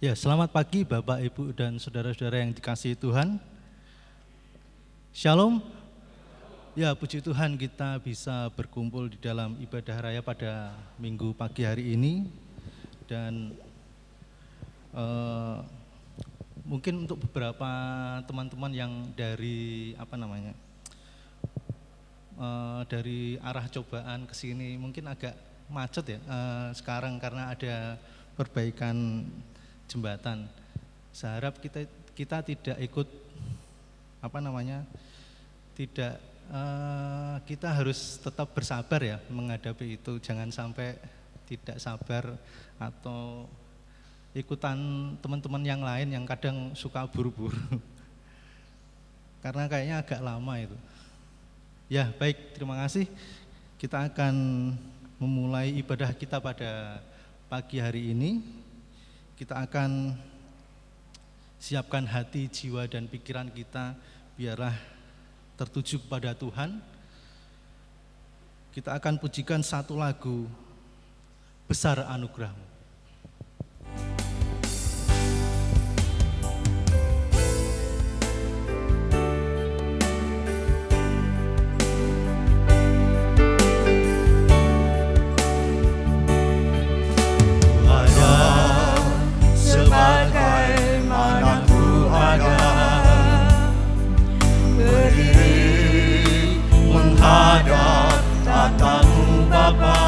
Ya, selamat pagi Bapak, Ibu, dan saudara-saudara yang dikasihi Tuhan. Shalom. Ya, puji Tuhan kita bisa berkumpul di dalam ibadah raya pada minggu pagi hari ini. Dan mungkin untuk beberapa teman-teman yang dari dari arah cobaan ke sini mungkin agak macet ya sekarang karena ada perbaikan jembatan. Saya harap kita tidak ikut kita harus tetap bersabar ya menghadapi itu. Jangan sampai tidak sabar atau ikutan teman-teman yang lain yang kadang suka buru-buru karena kayaknya agak lama itu. Ya, baik, terima kasih. Kita akan memulai ibadah kita pada pagi hari ini. Kita akan siapkan hati, jiwa, dan pikiran kita biarlah tertuju kepada Tuhan. Kita akan pujikan satu lagu, Besar Anugerah-Mu. Menghadap tatamu Bapa,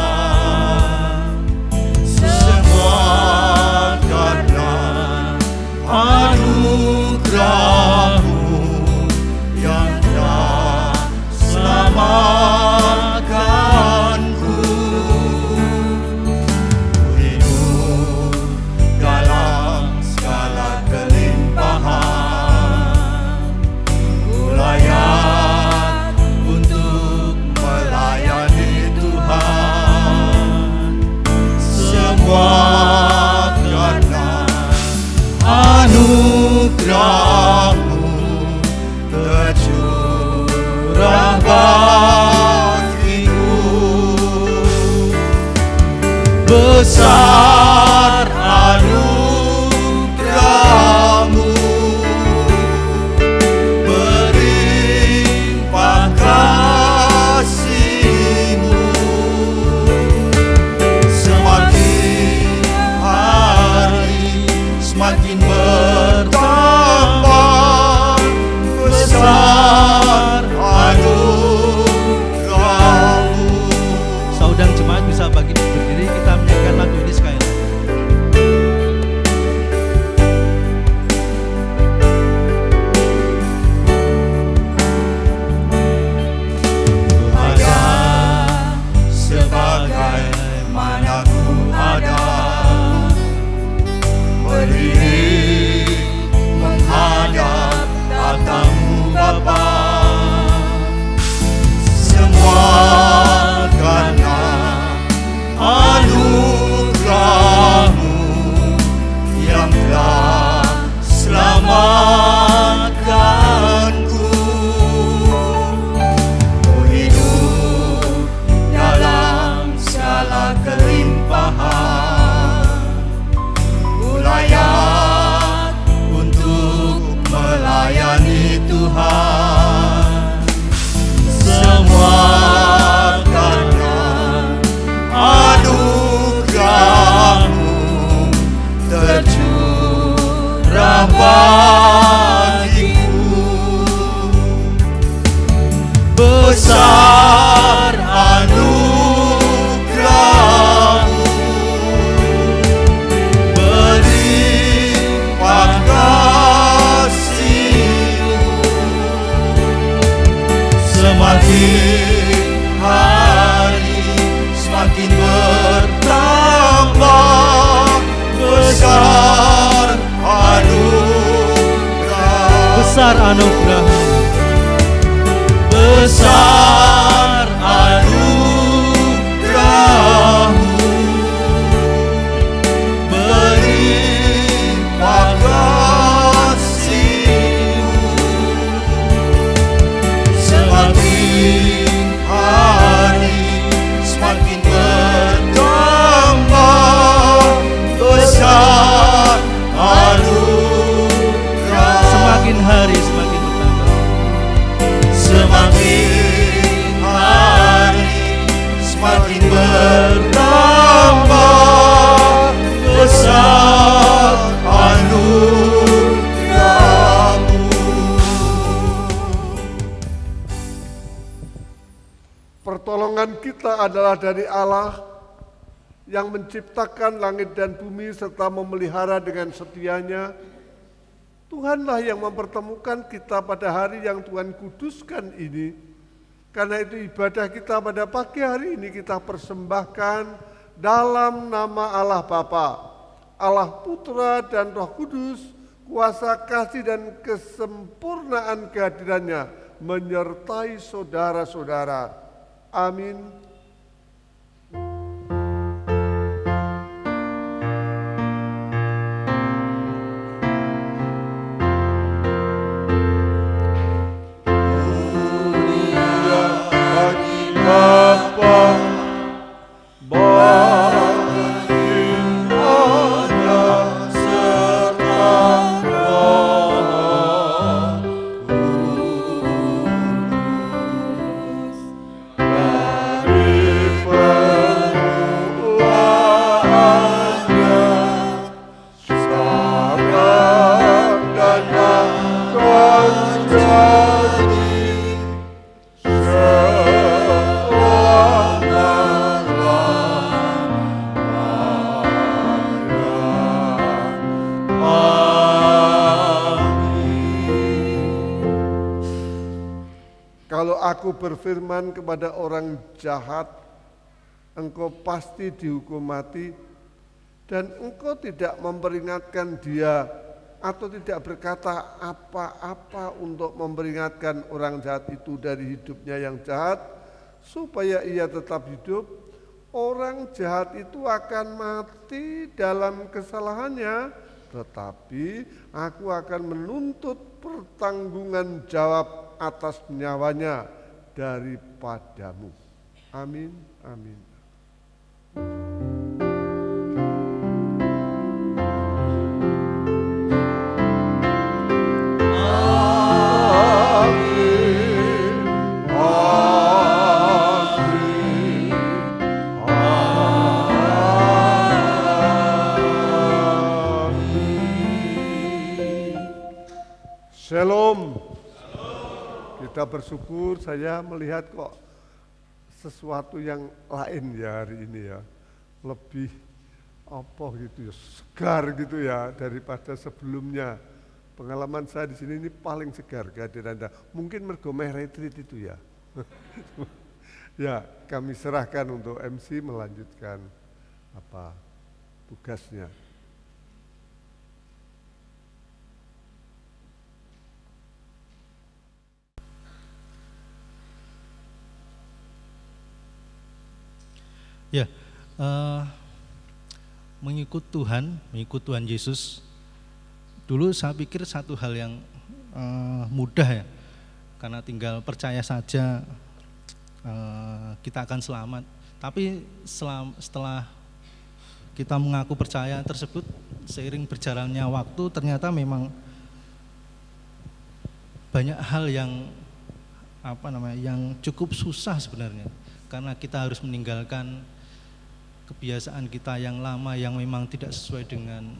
semua karena anugerah-Mu yang telah selamatkanku. Ku hidup dalam segala kelimpahan, ku layak untuk melayani Tuhan. Semua karena anugerah-Mu tercurah bagiku. Besar anugerah-Mu, berlimpah kasih-Mu, semakin hari semakin bertambah. Besar anugerah-Mu. Saudara jemaat bisa berdiri, kita menyanyikan lagu ini sekali lagi. Ada sebagaimana ku ada, berdiri menghadap tatamu Bapa. Semua karena anugerah-Mu yang telah selamatkanku. Ku hidup dalam segala kelimpahan, ku layak untuk melayani Tuhan. Semua karena anugerah-Mu tercurah bagiku. Besar anugerah-Mu, berlimpah kasih-Mu, semakin hari semakin bertambah. Besar anugerah-Mu, Besar anugerah-Mu, besar anugerah-Mu, berlimpah kasih-Mu, semakin hari semakin bertambah. Besar Pertolongan kita adalah dari Allah yang menciptakan langit dan bumi serta memelihara dengan setianya. Tuhanlah yang mempertemukan kita pada hari yang Tuhan kuduskan ini. Karena itu ibadah kita pada pagi hari ini kita persembahkan dalam nama Allah Bapa, Allah Putra dan Roh Kudus, kuasa kasih dan kesempurnaan kehadirannya menyertai saudara-saudara. Amin. Kalau aku berfirman kepada orang jahat, engkau pasti dihukum mati, dan engkau tidak memperingatkan dia atau tidak berkata apa-apa untuk memperingatkan orang jahat itu dari hidupnya yang jahat, supaya ia tetap hidup, orang jahat itu akan mati dalam kesalahannya, tetapi aku akan menuntut pertanggungan jawab atas nyawanya daripadamu. Amin, amin. Shalom. Kita bersyukur saya melihat kok sesuatu yang lain ya hari ini ya. Lebih apa gitu ya, segar gitu ya daripada sebelumnya. Pengalaman saya di sini ini paling segar kehadiran Anda. Mungkin mergo meh retreat itu ya. Ya, kami serahkan untuk MC melanjutkan tugasnya. Ya, mengikut Tuhan Yesus. Dulu saya pikir satu hal yang mudah ya, karena tinggal percaya saja kita akan selamat. Tapi setelah kita mengaku percaya tersebut, seiring berjalannya waktu ternyata memang banyak hal yang yang cukup susah sebenarnya, karena kita harus meninggalkan kebiasaan kita yang lama yang memang tidak sesuai dengan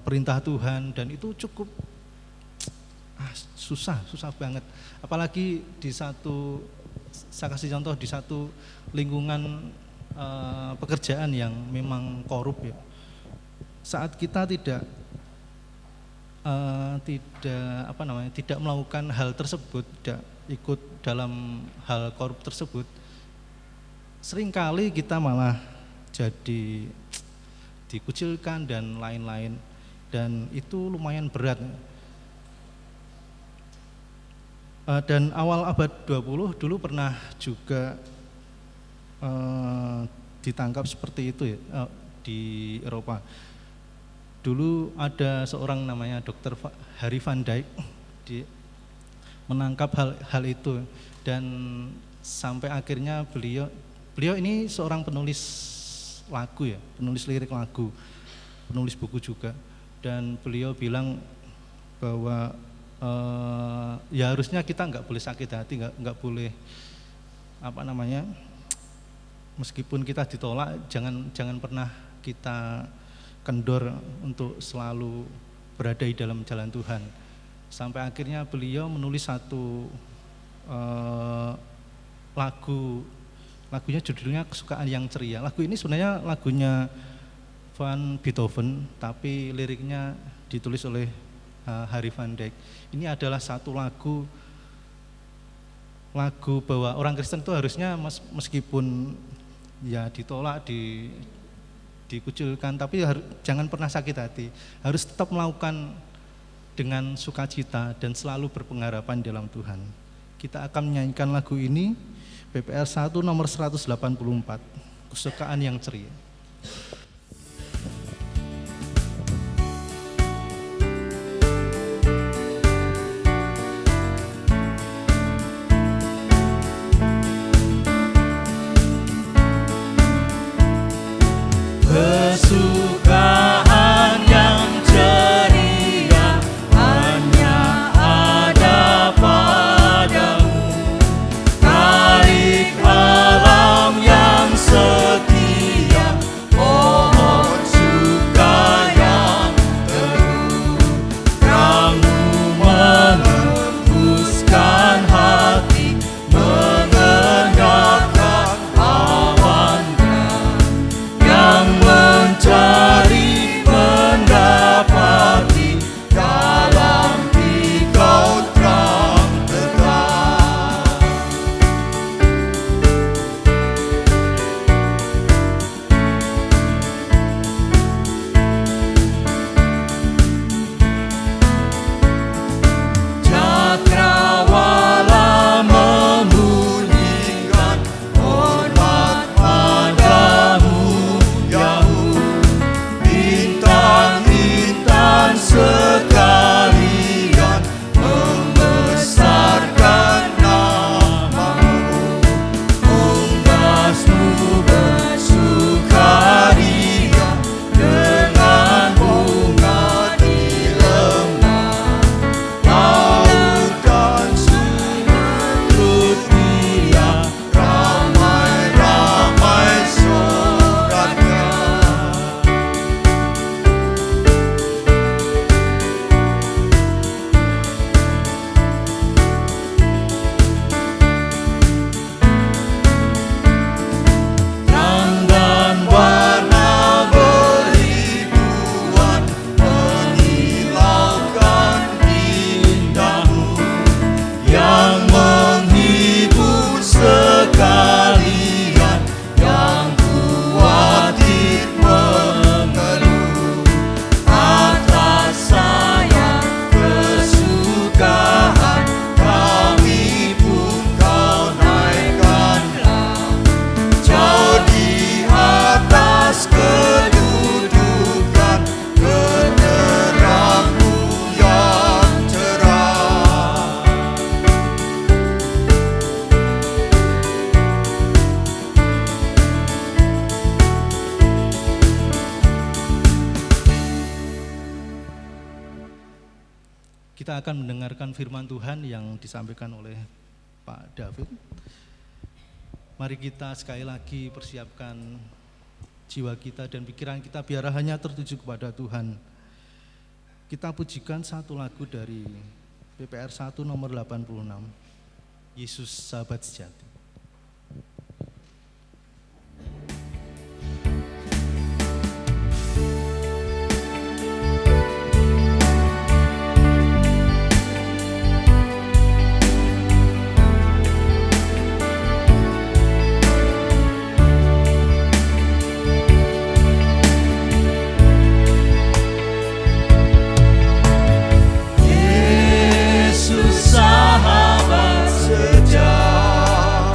perintah Tuhan, dan itu cukup susah banget. Apalagi saya kasih contoh di satu lingkungan pekerjaan yang memang korup ya. Saat kita tidak melakukan hal tersebut, tidak ikut dalam hal korup tersebut, seringkali kita malah jadi dikucilkan dan lain-lain, dan itu lumayan berat. Dan awal abad 20 dulu pernah juga ditangkap seperti itu ya, di Eropa. Dulu ada seorang namanya Dr. Harry Van Dyke, menangkap hal itu, dan sampai akhirnya beliau ini seorang penulis lagu ya, penulis lirik lagu, penulis buku juga, dan beliau bilang bahwa ya harusnya kita nggak boleh sakit hati, nggak boleh meskipun kita ditolak, jangan pernah kita kendor untuk selalu berada di dalam jalan Tuhan. Sampai akhirnya beliau menulis satu lagunya judulnya Kesukaan yang Ceria. Lagu ini sebenarnya lagunya Van Beethoven, tapi liriknya ditulis oleh Harry van Dijk. Ini adalah satu lagu bahwa orang Kristen itu harusnya meskipun ya ditolak, dikucilkan, tapi jangan pernah sakit hati. Harus tetap melakukan dengan sukacita dan selalu berpengharapan dalam Tuhan. Kita akan menyanyikan lagu ini, PPR 1 nomor 184, Kesukaan yang Ceria. Kesukaan yang ceria hanya ada padamu, tarik alam yang setia, pohon suka yang teguh, terangmu menembuskan hati, mengenyangkan awan yang mencari mendapati dalam Dikau terang tetap. Cakrawala membunyikan hormat padamu, bintang-bintang sekalian membesarkan namamu, unggasmu bersukaria dengan bunga di lembah, laut dan sumber dia, ramai-ramai soratnya. Terang dan warna beribuan menyilaukan indahmu, yang menghibur sekalian, yang khawatir mengeluh. Atas sayang kesukaan kami pun Kau naikkanlah, jauh di atas kedudukan keterang-Mu yang cerah. Kita akan mendengarkan firman Tuhan yang disampaikan oleh Pak David. Mari kita sekali lagi persiapkan jiwa kita dan pikiran kita biar hanya tertuju kepada Tuhan. Kita pujikan satu lagu dari PPR 1 nomor 86, Yesus Sahabat Sejati. Yesus sahabat sejati,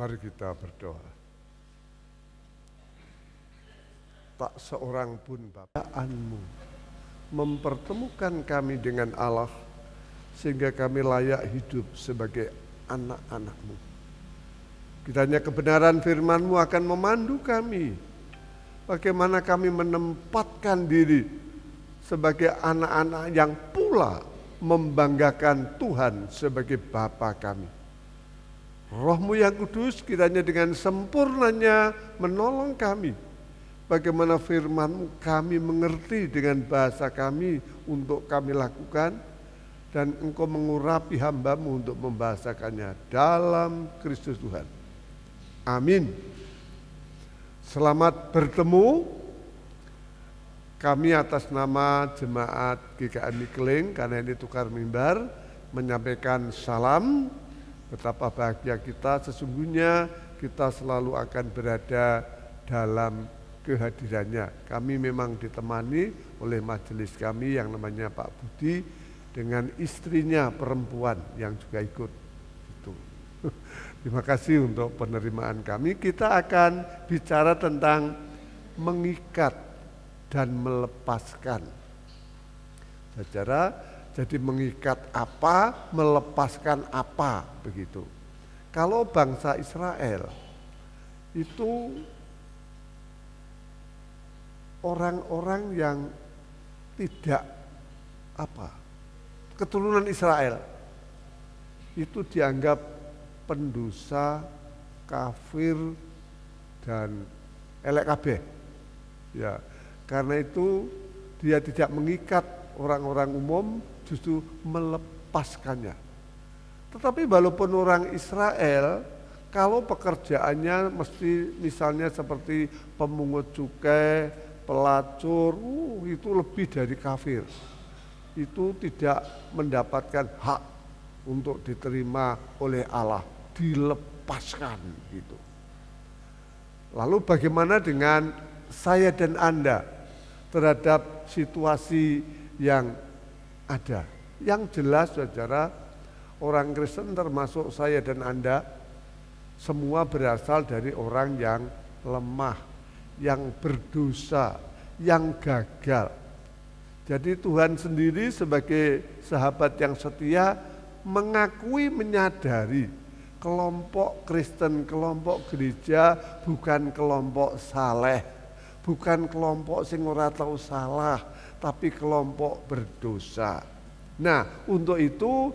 Mari kita berdoa. Tak seorang pun Bapa-Mu mempertemukan kami dengan Allah sehingga kami layak hidup sebagai anak-anak-Mu. Kiranya kebenaran firman-Mu akan memandu kami bagaimana kami menempatkan diri sebagai anak-anak yang pula membanggakan Tuhan sebagai Bapa kami. Roh-Mu yang kudus kiranya dengan sempurnanya menolong kami. Bagaimana firman-Mu kami mengerti dengan bahasa kami untuk kami lakukan. Dan Engkau mengurapi hamba-Mu untuk membahasakannya dalam Kristus Tuhan. Amin. Selamat bertemu. Kami atas nama Jemaat GKMI Keling, karena ini tukar mimbar, menyampaikan salam. Betapa bahagia kita, sesungguhnya kita selalu akan berada dalam kehadirannya. Kami memang ditemani oleh majelis kami yang namanya Pak Budi dengan istrinya perempuan yang juga ikut. Itu. Terima kasih untuk penerimaan kami. Kita akan bicara tentang mengikat dan melepaskan. Saudara, jadi mengikat apa, melepaskan apa, begitu. Kalau bangsa Israel itu orang-orang yang tidak keturunan Israel itu dianggap pendosa, kafir, dan elek kabeh. Ya, karena itu dia tidak mengikat orang-orang umum, justru melepaskannya. Tetapi walaupun orang Israel, kalau pekerjaannya mesti misalnya seperti pemungut cukai, pelacur, itu lebih dari kafir. Itu tidak mendapatkan hak untuk diterima oleh Allah, dilepaskan gitu. Lalu bagaimana dengan saya dan Anda terhadap situasi yang ada? Yang jelas saudara, orang Kristen termasuk saya dan Anda, semua berasal dari orang yang lemah, yang berdosa, yang gagal. Jadi Tuhan sendiri sebagai sahabat yang setia mengakui, menyadari kelompok Kristen, kelompok gereja bukan kelompok saleh, bukan kelompok sing ora tau salah, tapi kelompok berdosa. Nah, untuk itu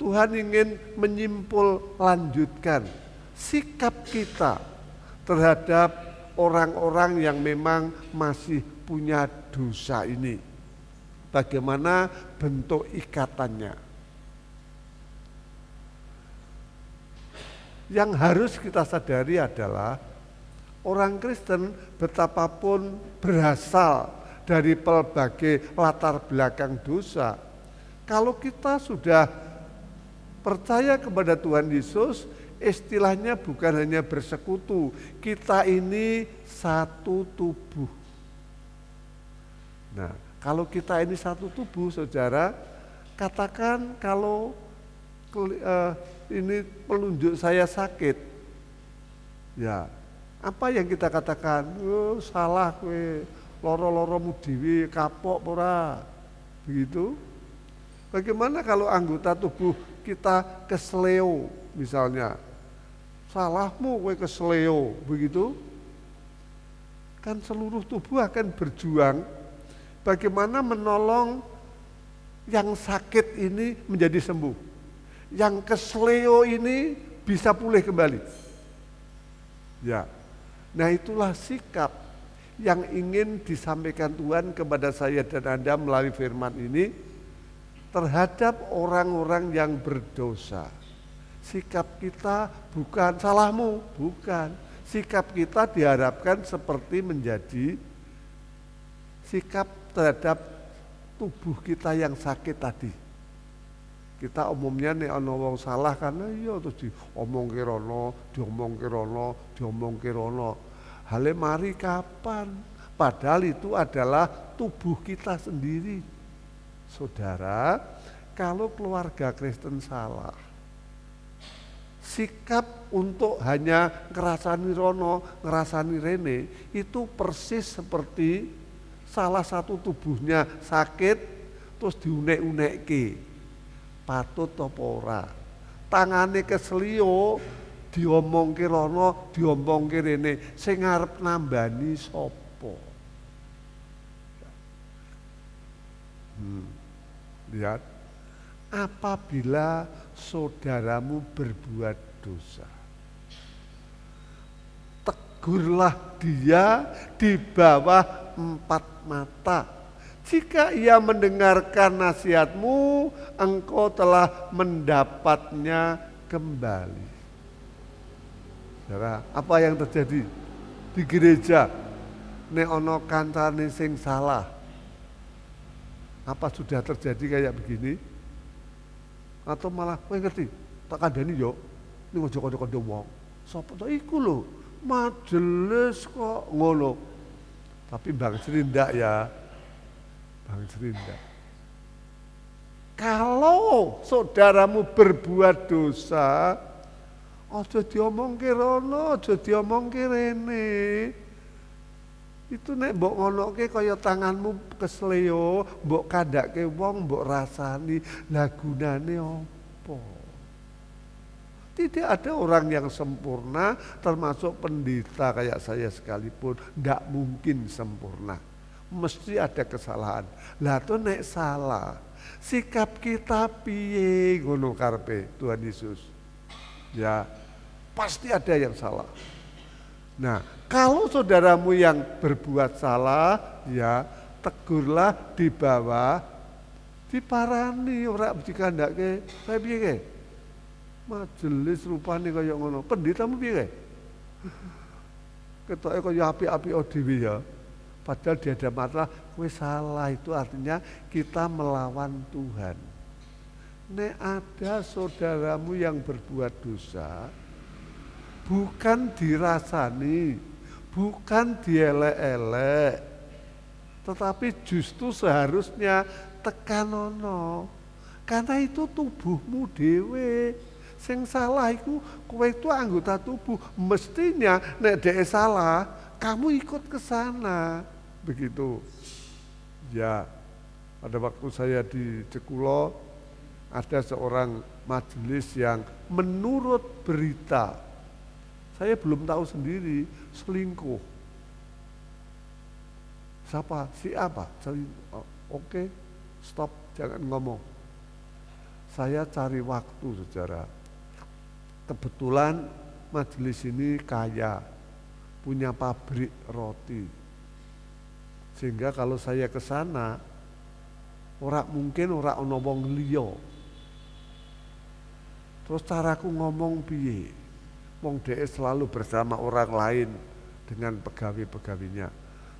Tuhan ingin menyimpul lanjutkan sikap kita terhadap orang-orang yang memang masih punya dosa ini. Bagaimana bentuk ikatannya? Yang harus kita sadari adalah orang Kristen betapapun berasal dari berbagai latar belakang dosa, kalau kita sudah percaya kepada Tuhan Yesus, istilahnya bukan hanya bersekutu, kita ini satu tubuh. Nah, kalau kita ini satu tubuh, saudara, katakan kalau ini pelunjuk saya sakit, ya apa yang kita katakan? Oh, salah kowe, loro-loromu dhewe, kapok ora, begitu. Bagaimana kalau anggota tubuh kita kesleo misalnya, salahmu kowe kesleo, begitu? Kan seluruh tubuh akan berjuang bagaimana menolong yang sakit ini menjadi sembuh, yang kesleo ini bisa pulih kembali. Ya, nah itulah sikap yang ingin disampaikan Tuhan kepada saya dan Anda melalui firman ini terhadap orang-orang yang berdosa. Sikap kita bukan salahmu, bukan. Sikap kita diharapkan seperti menjadi sikap terhadap tubuh kita yang sakit tadi. Kita umumnya nek ana wong salah kan iya terus diomongke rono, diomongke rono. Hale mari kapan? Padahal itu adalah tubuh kita sendiri. Saudara, kalau keluarga Kristen salah, sikap untuk hanya ngerasani rono, ngerasani rene, itu persis seperti salah satu tubuhnya sakit, terus diunek-unekke, patut apa ora. Tangane keselio, diomongke rono, diomongke rene, sing ngarep nambani sapa? Lihat, apabila saudaramu berbuat dosa, tegurlah dia di bawah 4 mata. Jika ia mendengarkan nasihatmu, engkau telah mendapatnya kembali. Saudara, apa yang terjadi di gereja? Nek ono kancane sing salah, apa sudah terjadi kayak begini? Atau malah, kowe ngerti, tak kandhani yo, ning aja kandha-kandha wong. Sapa to iku lho, majelis kok ngono. Tapi Bang Sri ndak ya. Bang Sri ndak. Kalau saudaramu berbuat dosa, aja diomongke rono, aja diomongke rene. Itu nek mbok ngonoke kaya tanganmu kesleo, mbok kandhake wong, mbok rasani, lah gunane apa? Tidak ada orang yang sempurna, termasuk pendeta kayak saya sekalipun, ndak mungkin sempurna. Mesti ada kesalahan. Lah tuh nek salah, sikap kita piye ngono karepe Tuhan Yesus? Ya, pasti ada yang salah. Nah, kalau saudaramu yang berbuat salah, ya tegurlah di bawah, diparani ora dikandhake. Saya piye ke? Majelis rupane kaya ngono. Pendetamu piye ke? Ketoke kaya apik-apik dhewe ya. Padahal di hadapan Allah, kowe salah, itu artinya kita melawan Tuhan. Nek ada saudaramu yang berbuat dosa, bukan dirasani, bukan dielek-elek, tetapi justru seharusnya tekanono. Karena itu tubuhmu dhewe. Sing salah itu kowe itu anggota tubuh. Mestinya nek dhek salah, kamu ikut ke sana. Begitu. Ya, pada waktu saya di Cekulo, ada seorang majelis yang menurut berita, saya belum tahu sendiri, selingkuh. Siapa? Si apa? Oke, stop, jangan ngomong. Saya cari waktu, saudara. Kebetulan majelis ini kaya, punya pabrik roti. Sehingga kalau saya ke sana, mungkin ora ana wong liya. Terus caraku ngomong piye? Wong dhek selalu bersama orang lain dengan pegawai-pegawainya.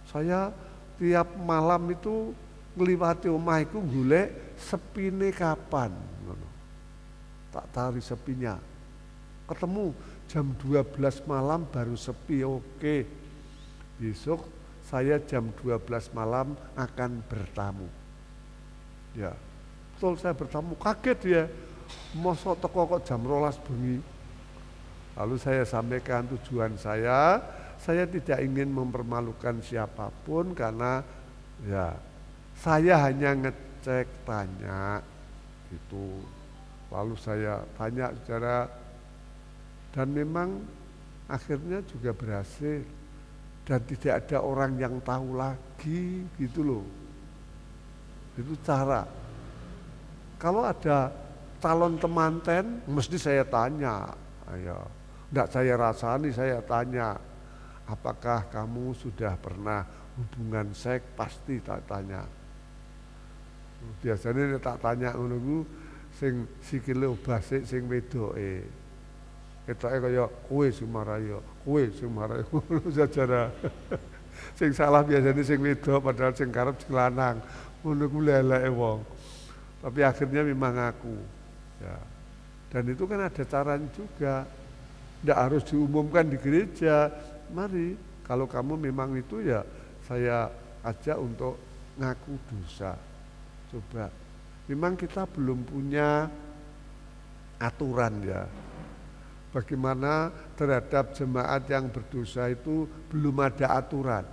Saya tiap malam itu ngliwati omah iku golek sepine kapan ngono. Tak tari sepinya. Ketemu jam 12 malam baru sepi, oke. Besok saya jam 12 malam akan bertamu. Ya. Betul, saya bertamu, kaget ya. Mosok teko kok jam 12 bengi. Lalu saya sampaikan tujuan saya tidak ingin mempermalukan siapapun karena ya saya hanya ngecek tanya gitu. Lalu saya tanya saudara, dan memang akhirnya juga berhasil dan tidak ada orang yang tahu lagi gitu loh. Itu cara. Kalau ada calon temanten mesti saya tanya, ayo. Enggak saya rasani, saya tanya, apakah kamu sudah pernah hubungan seks? Pasti tak tanya. Biasanya tak tanya ngono sing sikile obase sing wedoke. Ketoke kaya kowe Sumaraya, kowe Sumaraya ngono saudara. Sing salah biasanya sing wedok padahal sing karep sing lanang. Ngono ku leleke wong. Tapi akhirnya memang aku. Ya. Dan itu kan ada caranya juga. Tidak harus diumumkan di gereja. Mari, kalau kamu memang itu ya saya ajak untuk ngaku dosa. Coba. Memang kita belum punya aturan ya. bagaimana terhadap jemaat yang berdosa itu belum ada aturan.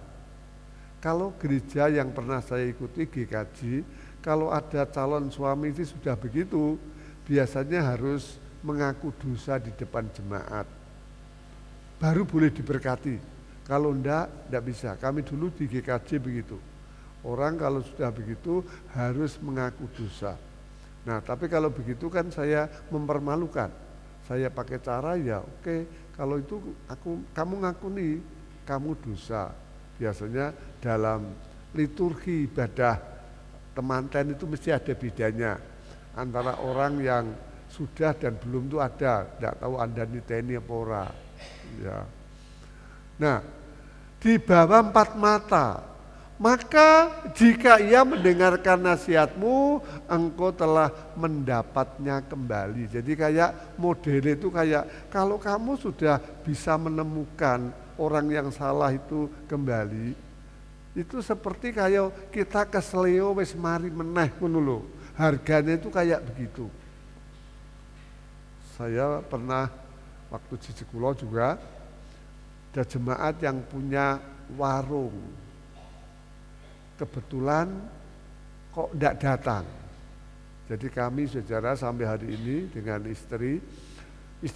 Kalau gereja yang pernah saya ikuti GKJ, kalau ada calon suami itu sudah begitu, biasanya harus mengaku dosa di depan jemaat. Baru boleh diberkati. Kalau enggak bisa. Kami dulu di GKJ begitu. Orang kalau sudah begitu harus mengaku dosa. Nah, tapi kalau begitu kan saya mempermalukan. Saya pakai cara ya oke, kalau itu kamu ngaku nih, kamu dosa. Biasanya dalam liturgi ibadah temanten itu mesti ada bedanya antara orang yang sudah dan belum itu ada. Tidak tahu Anda niteni apa ora. Ya. Nah, di bawah 4 mata. Maka jika ia mendengarkan nasihatmu, engkau telah mendapatnya kembali. Jadi kayak model itu kayak kalau kamu sudah bisa menemukan orang yang salah itu kembali, itu seperti kayak kita kesleo wis mari meneh ngono lho. Harganya itu kayak begitu. Saya pernah waktu di Jekulo juga ada jemaat yang punya warung. Kebetulan kok tidak datang. Jadi kami saudara sampai hari ini dengan istri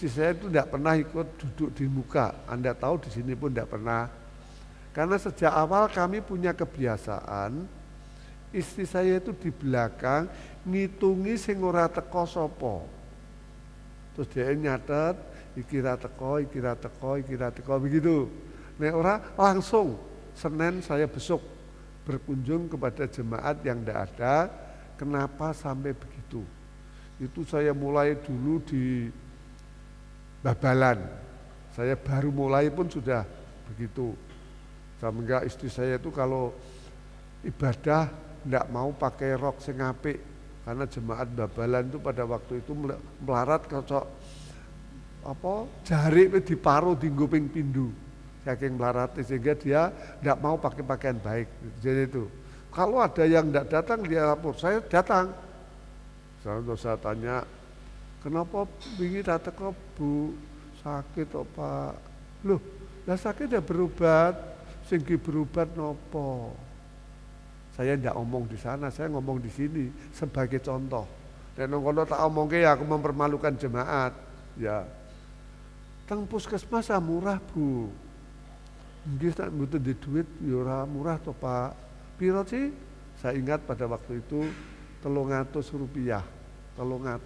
saya itu tidak pernah ikut duduk di muka. Anda tahu di sini pun tidak pernah. Karena sejak awal kami punya kebiasaan, istri saya itu di belakang ngitungi sing ora teko sapa. Terus dia nyatet, iki ra teko begitu. Nek ora langsung Senin saya besok berkunjung kepada jemaat yang tidak ada. Kenapa sampai begitu? Itu saya mulai dulu di Babalan. Saya baru mulai pun sudah begitu. Sehingga istri saya itu kalau ibadah tidak mau pakai rok sing apik, karena jemaat Babalan itu pada waktu itu melarat kocok jarik diparuh dienggo ping pindho. Saking melarat sehingga dia tidak mau pakai pakaian baik. Jadi itu. Kalau ada yang tidak datang dia lapor, saya datang. Saya tanya, kenapa wingi tak teko Bu? Sakit apa? Loh, lah sakit ya berobat. Sing berobat nopo? Saya tidak ngomong di sana, saya ngomong di sini sebagai contoh. Dan kalau tak omongke ya aku mempermalukan jemaat. Ya. Teng puskesmas murah Bu. Nggih tak mboten di duit ya ora murah to Pak. Piro sih? Saya ingat pada waktu itu 300 rupiah. 300.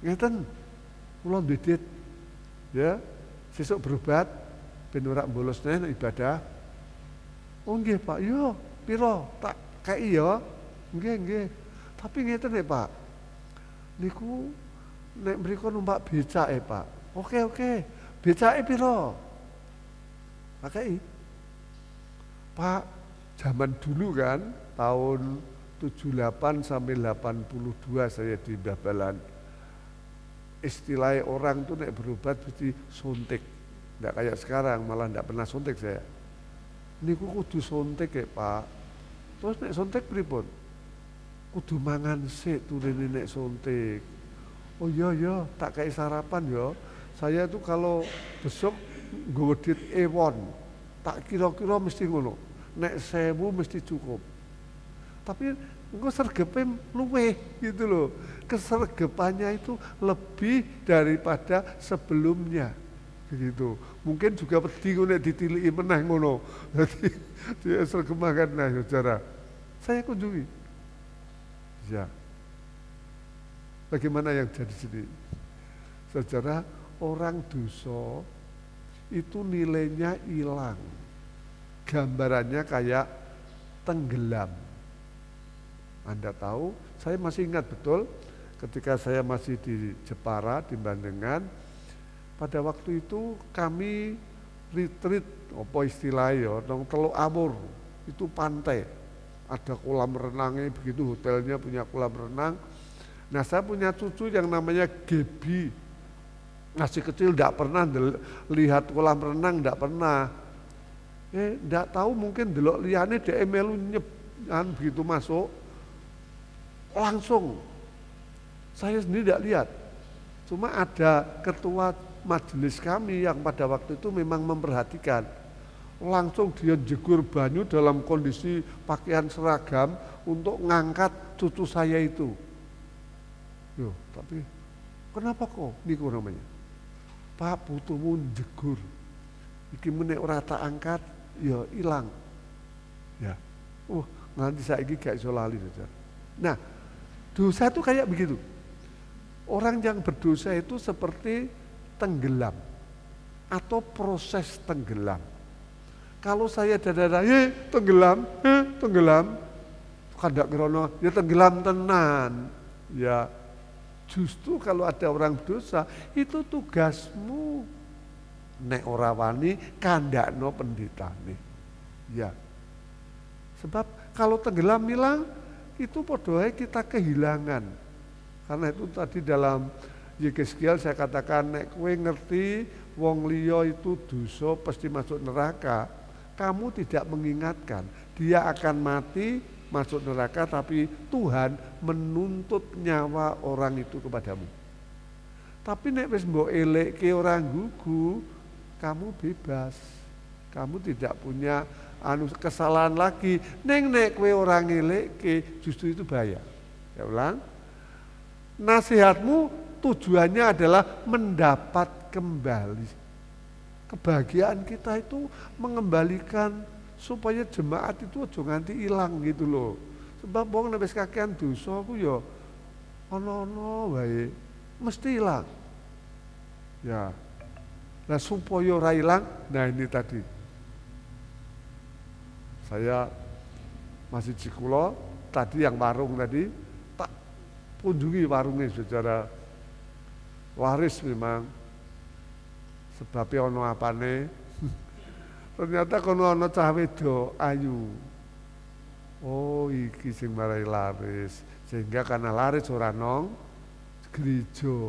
Ngeten. Kula ndedit. Ya, sesuk berobat ben ora bolosne ibadah. Oh nggih Pak, yo piro? Tak kei ya. Nggih. Tapi ngeten nek Pak. Niku nek mriku numpak becake Pak. Oke. Becake piro? Pakai Pak, zaman dulu kan tahun 78 sampai 82 saya di Babalan. Istilah orang tuh nek berobat mesti suntik. Enggak kayak sekarang, malah enggak pernah suntik saya. Niku kudu suntik ya Pak. Terus nek suntik pripun? Kudu mangan sik turene nek suntik. Oh iya, tak kayak sarapan ya. Saya tuh kalau besok nggawa duit ewon, tak kira-kira mesti ngono. Nek 1000 mesti cukup. Tapi engko sergepe luweh gitu loh. Kesergepannya itu lebih daripada sebelumnya. Begitu. Mungkin juga wedi nek ditiliki meneh ngono. Jadi dia sergemakan nah saudara. Saya kunjungi. Ya. Bagaimana yang jadi sini? Saudara, orang dosa itu nilainya hilang. Gambarannya kayak tenggelam. Anda tahu, saya masih ingat betul ketika saya masih di Jepara, di Bandengan. Pada waktu itu kami retreat, apa istilahnya, nang Teluk Amur, itu pantai. Ada kolam renangnya, begitu hotelnya punya kolam renang. Nah saya punya cucu yang namanya Gebi. Masih kecil tidak pernah lihat kolam renang, tidak pernah. Tidak tahu mungkin delok liyane dhek melu nyepan begitu masuk. Langsung. Saya sendiri tidak lihat. Cuma ada ketua majelis kami yang pada waktu itu memang memperhatikan. Langsung dia jegur banyu dalam kondisi pakaian seragam untuk ngangkat cucu saya itu. Yo, tapi kenapa kok niku namanya? Pak, putumu jegur. Iki menek ora tak angkat, ya hilang. Ya. Nanti saiki gak iso lali, Saudara. Nah, dosa itu kayak begitu. Orang yang berdosa itu seperti tenggelam atau proses tenggelam. Kalau saya dada-dada, tenggelam, kandak gerono, ya tenggelam tenan. Ya, justru kalau ada orang berdosa, itu tugasmu. Nek ora wani kandakno pendetane. Ya. Sebab kalau tenggelam hilang, itu podohnya kita kehilangan. Karena itu tadi dalam Yeskiel saya katakan, nek kowe ngerti wong liya itu dosa pasti masuk neraka, kamu tidak mengingatkan, dia akan mati masuk neraka, tapi Tuhan menuntut nyawa orang itu kepadamu. Tapi nek wis mbok elekke ora gugu, kamu bebas. Kamu tidak punya kesalahan lagi. Nek kowe ora ngelekke, justru itu bahaya. Ya ulang. Nasihatmu tujuannya adalah mendapat kembali. Kebahagiaan kita itu mengembalikan supaya jemaat itu aja nganti hilang gitu loh. Sebab wong nek wis kakean dosa ku ya ana-ana wae mesti hilang. Ya. Nah supaya ora hilang, nah ini tadi. Saya masih Cikulo, tadi yang warung tadi tak kunjungi warungnya secara waris memang. Sebabnya ono apane? Ternyata kono ono cah wedok ayu. Oh, iki sing marai laris. Sehingga karena laris ora nong gereja.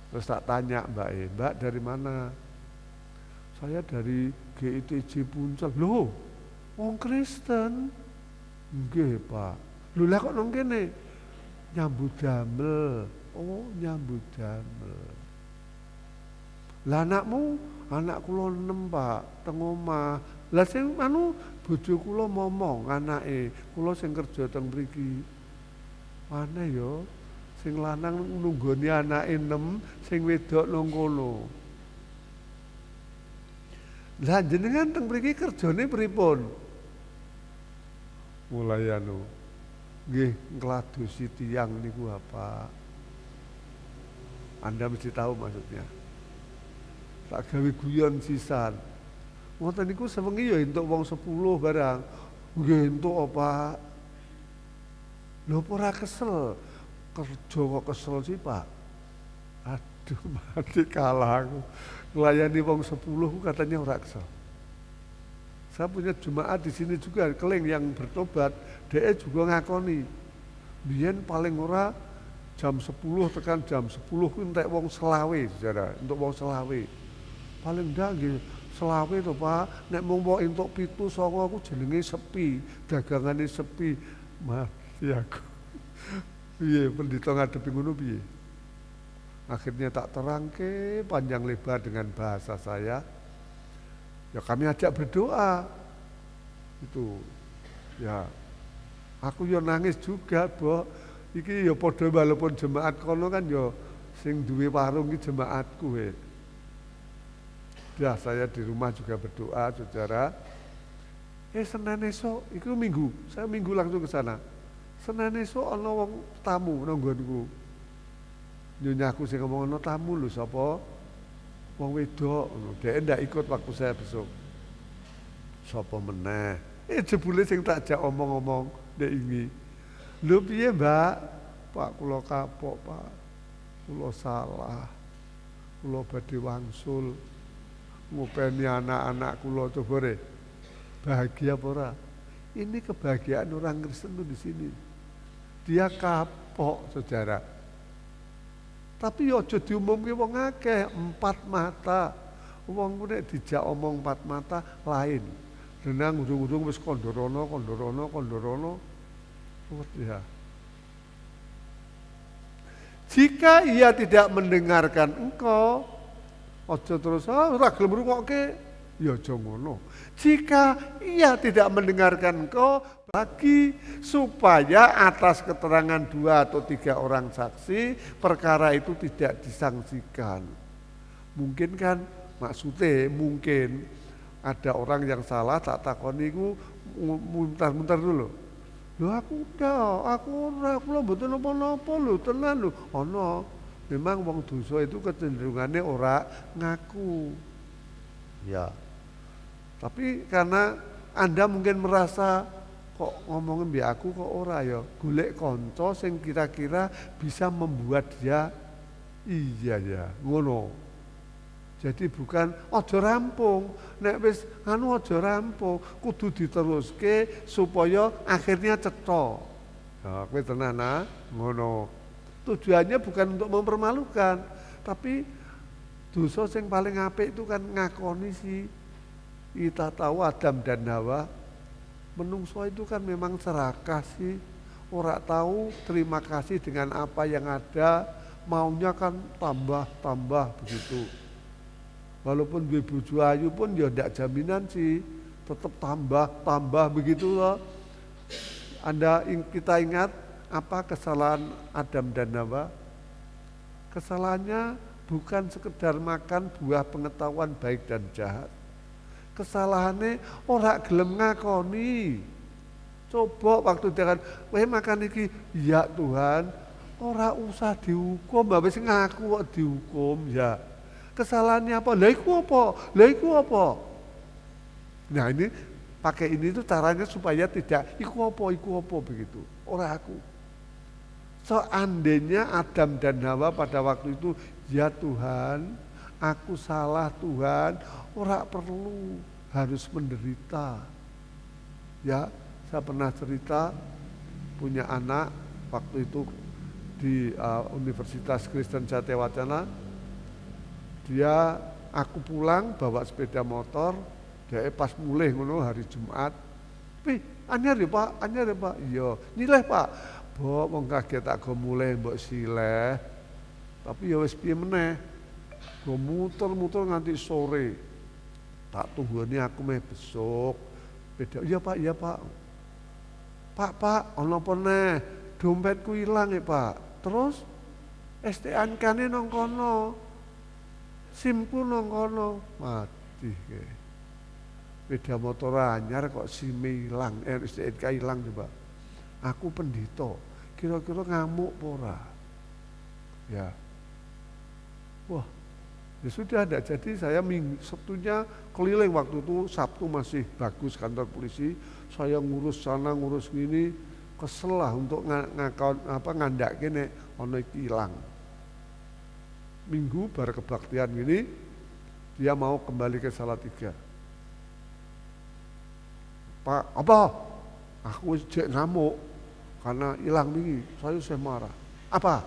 Terus tak tanya Mbak dari mana? Saya dari GITJ Puncak. Loh, wong Kristen? Nggih, Pak. Lho lah kok nang kene? Nyambut damel. Oh, nyambut damel. Lah anakmu, anak kula 6 Pak, teng omah. Lah sing bojo kula momong anake, kula sing kerja teng mriki. Aneh ya, sing lanang nunggoni anake 6, sing wedok nang kono. Lah jenengan teng mriki kerjane pripun? Mulai nggih ngladosi tiyang niku apa? Anda mesti tahu maksudnya. Tak gawe guyon sisan. Ngoten niku sewengi ya entuk wong 10 barang. Nggih entuk apa? Lho ora kesel. Kerja kok kesel sih, Pak. Aduh, mati kalah aku. Melayani wong 10 katanya ora kesel. Saya punya jemaat di sini juga, Keling yang bertobat, dia juga ngakoni. Biyen paling ora jam 10 tekan jam 10 ku entek wong selawe, Saudara, untuk wong selawe. Paling ndak nggih selawe to Pak, nek mung wong entuk 7 9 aku jenenge sepi, dagangane sepi. Mati aku. Piye pendeta ngadepi ngono piye? Akhirnya tak terangke panjang lebar dengan bahasa saya. Ya kami ajak berdoa. Itu. Ya. Aku yo nangis juga, Mbok. Iki ya padha walaupun jemaat kono kan ya sing duwe warung iki jemaatku we. Ya saya di rumah juga berdoa, Saudara. Senin esuk, itu Minggu, saya Minggu langsung ke sana. Senin esuk ana wong tamu nang nggonku. Nyonyaku sing ngomong ana tamu lho sapa? Wong wedok ngono. Dhek ndak ikut waktu saya besok. Sapa meneh? Jebule sing tak jak omong-omong ndek iki. Lho piye, Mbak? Pak kula kapok, Pak. Kula salah. Kula badhe wangsul. Ngopeni anak-anak kula coba re. Bahagia apa ora? Ini kebahagiaan orang Kristen tuh di sini. Dia kapok, Saudara. Tapi yo aja diumumke wong akeh, 4 mata. Wong nek dijak omong 4 mata lain. Denang urung-urung wis kondorono. Ya. Jika ia tidak mendengarkan engkau, aja terus ora gelem rungokke, ya aja ngono. Jika ia tidak mendengarkan engkau, bagi supaya atas keterangan 2 atau 3 orang saksi perkara itu tidak disangsikan. Mungkin kan maksudnya mungkin ada orang yang salah tak takoni ku muntar-muntar dulu. Lho aku ora mboten napa-napa lho, tenan lho. Ana memang wong dosa itu kecenderungannya ora ngaku. Ya. Tapi karena Anda mungkin merasa kok ngomongin mbek aku kok ora ya, golek kanca sing kira-kira bisa membuat dia iya ya, ngono. Jadi bukan aja rampung, nek wis anu aja rampung, kudu diteruske supaya akhirnya cetha. Ya, kowe tenan ngono. Tujuannya bukan untuk mempermalukan, tapi dosa sing paling apik itu kan ngakoni sih. Kita tahu Adam dan Hawa, menungso itu kan memang serakah sih, ora tahu terima kasih dengan apa yang ada, maunya kan tambah begitu. Walaupun duwe bojo ayu pun ya ndak jaminan sih, tetap tambah begitu loh. Kita ingat apa kesalahan Adam dan Hawa? Kesalahannya bukan sekedar makan buah pengetahuan baik dan jahat. Kesalahannya ora gelem ngakoni. Coba waktu dia kan, weh makan iki, ya Tuhan, ora usah dihukum, wis ngaku kok dihukum ya. Kesalahannya apa? Lah iku apa? Nah ini pakai ini tuh caranya supaya tidak iku apa begitu. Ora aku. Seandainya Adam dan Hawa pada waktu itu, ya Tuhan, aku salah Tuhan, ora perlu harus menderita. Ya, saya pernah cerita punya anak waktu itu di Universitas Kristen Jatiwacana. Aku pulang bawa sepeda motor, dia pas mulai ngono hari Jumat. Anyar ya Pak, iya. Nilai Pak, mbok wong kaget tak go mulai mbok sileh. Tapi ya wis piye meneh. Go muter-muter nganti sore. Tak tunggone aku meh besok. Beda, iya Pak. Pak, ana apa neh? Dompetku ilang ya Pak. Terus STNK-ne nang kono. SIM-ku nang kono. Mati ke. Beda motor anyar kok SIM ilang, STNK ilang coba. Aku pendeta. Kira-kira ngamuk apa ora? Ya. Wah, ya sudah ada. Jadi saya Sabtunya keliling waktu itu, Sabtu masih bagus kantor polisi. Saya ngurus sana ngurus gini, kesel lah untuk ngandake nek ana iki ilang. Minggu bar kebaktian gini, dia mau kembali ke Salatiga. Pak, apa? Aku jek ngamuk karena hilang wingi. Saya marah. Apa?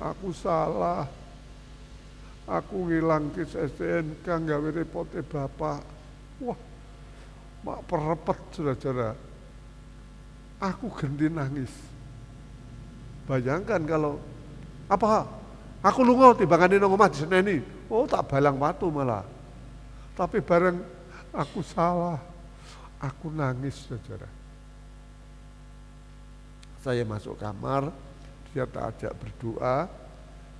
Aku salah. Aku ngilang ke STNK nggawe repote bapak. Wah, mak perepet saudara. Aku ganti nangis. Bayangkan kalau apa? Aku lunga timbangane nang omah diseneni. Oh, tak balang watu malah. Tapi bareng aku salah. Aku nangis saudara. Saya masuk kamar, dia tak ajak berdoa,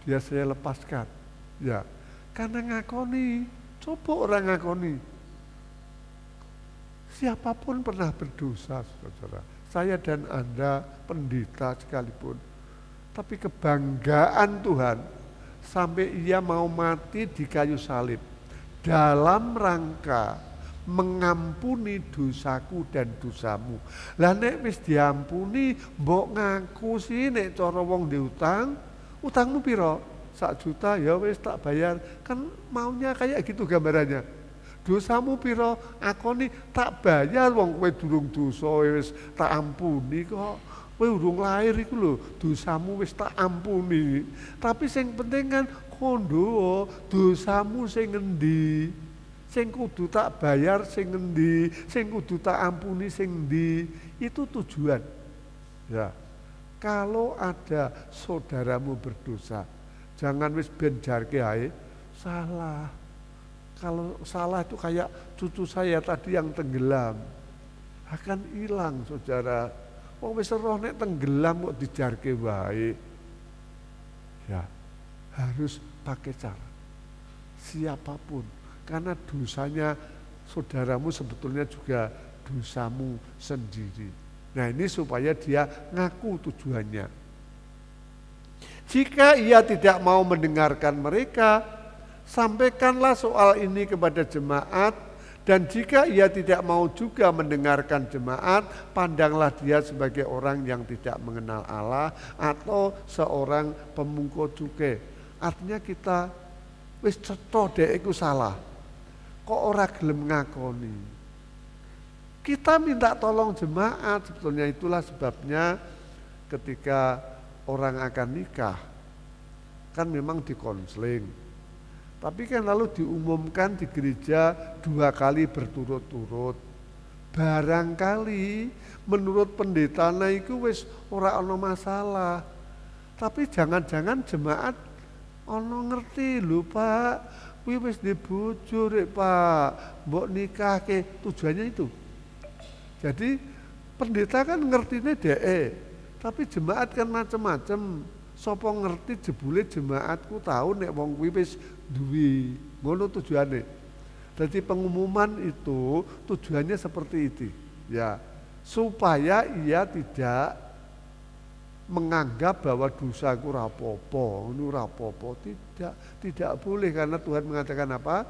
dia saya lepaskan. Ya, karena ngakoni, coba orang ngakoni. Siapapun pernah berdosa saudara. Saya dan Anda pendeta sekalipun. Tapi kebanggaan Tuhan sampai ia mau mati di kayu salib dalam rangka mengampuni dosaku dan dosamu. Lah nek wis diampuni, mbok ngaku sih nek cara wong diutang, utangmu piro? 1 juta ya wis tak bayar. Kan maunya kayak gitu gambarannya. Dosamu piro? Akoni tak bayar wong kowe durung dosa wis tak ampuni kok. Kowe urung lahir iku lho, dosamu wis tak ampuni. Tapi sing penting kan kondo dosamu sing ngendi? Sing kudu tak bayar sing ngendi? Sing kudu tak ampuni sing ndi? Itu tujuan. Ya. Kalau ada saudaramu berdosa, jangan wis ben jarke ae salah. Kalau salah itu kayak cucu saya tadi yang tenggelam, akan hilang saudara. Wong wis roh nek tenggelam kok dijarke wae. Ya, harus pakai cara. Siapapun, karena dosanya saudaramu sebetulnya juga dosamu sendiri. Nah, ini supaya dia ngaku tujuannya. Jika ia tidak mau mendengarkan mereka, sampaikanlah soal ini kepada jemaat, dan jika ia tidak mau juga mendengarkan jemaat, pandanglah dia sebagai orang yang tidak mengenal Allah atau seorang pemungkut cukai. Artinya kita wis cetha dhek iku salah, kok ora gelem ngakoni. Kita minta tolong jemaat, sebetulnya itulah sebabnya ketika orang akan nikah, kan memang dikonseling. Tapi kan lalu diumumkan di gereja 2 kali berturut-turut. Barangkali menurut pendetanya itu wis ora ana masalah. Tapi jangan-jangan jemaat ono ngerti lho Pak, kuwi wis di bojo rek Pak, mbok nikahke, tujuannya itu. Jadi pendeta kan ngertine dhek, tapi jemaat kan macem-macem. Sapa ngerti jebule jemaatku tahu nek wong kuwi wis duwe, ngono tujuane. Jadi pengumuman itu tujuannya seperti itu, ya, supaya ia tidak menganggap bahwa dosaku rapopo, ini rapopo, tidak boleh, karena Tuhan mengatakan apa?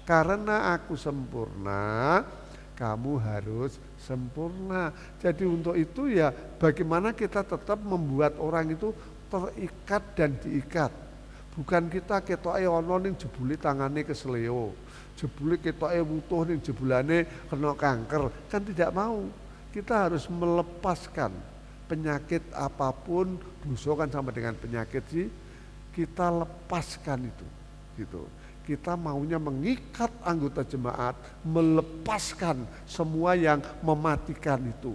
Karena aku sempurna, kamu harus sempurna. Jadi untuk itu ya bagaimana kita tetap membuat orang itu terikat dan diikat. Bukan kita ketoke ana ning jebule tangane kesleo, jebule ketoke wutuh ning jebulane kena kanker, kan tidak mau. Kita harus melepaskan penyakit apapun, dosa kan sama dengan penyakit sih, kita lepaskan itu, gitu. Kita maunya mengikat anggota jemaat, melepaskan semua yang mematikan itu.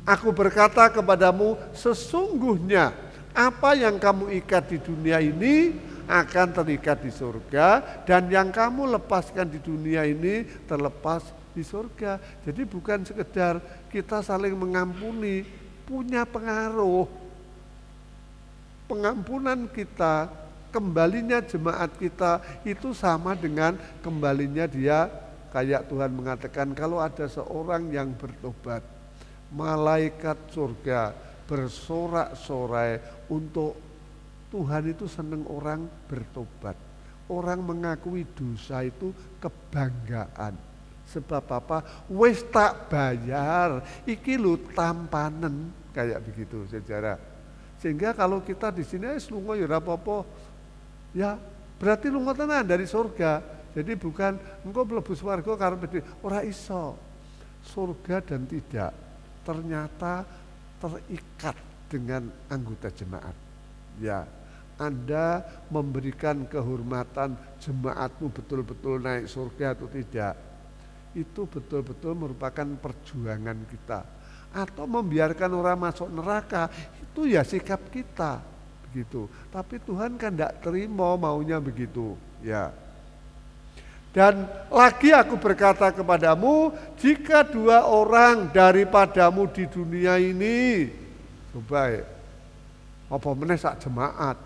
Aku berkata kepadamu, sesungguhnya apa yang kamu ikat di dunia ini akan terikat di surga, dan yang kamu lepaskan di dunia ini terlepas di surga. Jadi bukan sekedar kita saling mengampuni, punya pengaruh. Pengampunan kita, kembalinya jemaat kita itu sama dengan kembalinya dia, kayak Tuhan mengatakan kalau ada seorang yang bertobat, malaikat surga bersorak-sorai untuk Tuhan itu senang orang bertobat. Orang mengakui dosa itu kebanggaan. Sebab apa? Wis tak bayar, iki lu tampanen, kayak begitu saudara. Sehingga kalau kita di sini lunga ya ora apa-apa, ya berarti lunga tenan dari surga. Jadi bukan engkau mlebu swarga karo ora iso. Surga dan tidak ternyata terikat dengan anggota jemaat. Ya, Anda memberikan kehormatan jemaatmu betul-betul naik surga atau tidak, itu betul-betul merupakan perjuangan kita. Atau membiarkan orang masuk neraka, itu ya sikap kita, begitu. Tapi Tuhan kan tidak terima maunya begitu, ya. Dan lagi aku berkata kepadamu, jika 2 orang daripadamu di dunia ini, coba ya, apa meneh sak jemaat,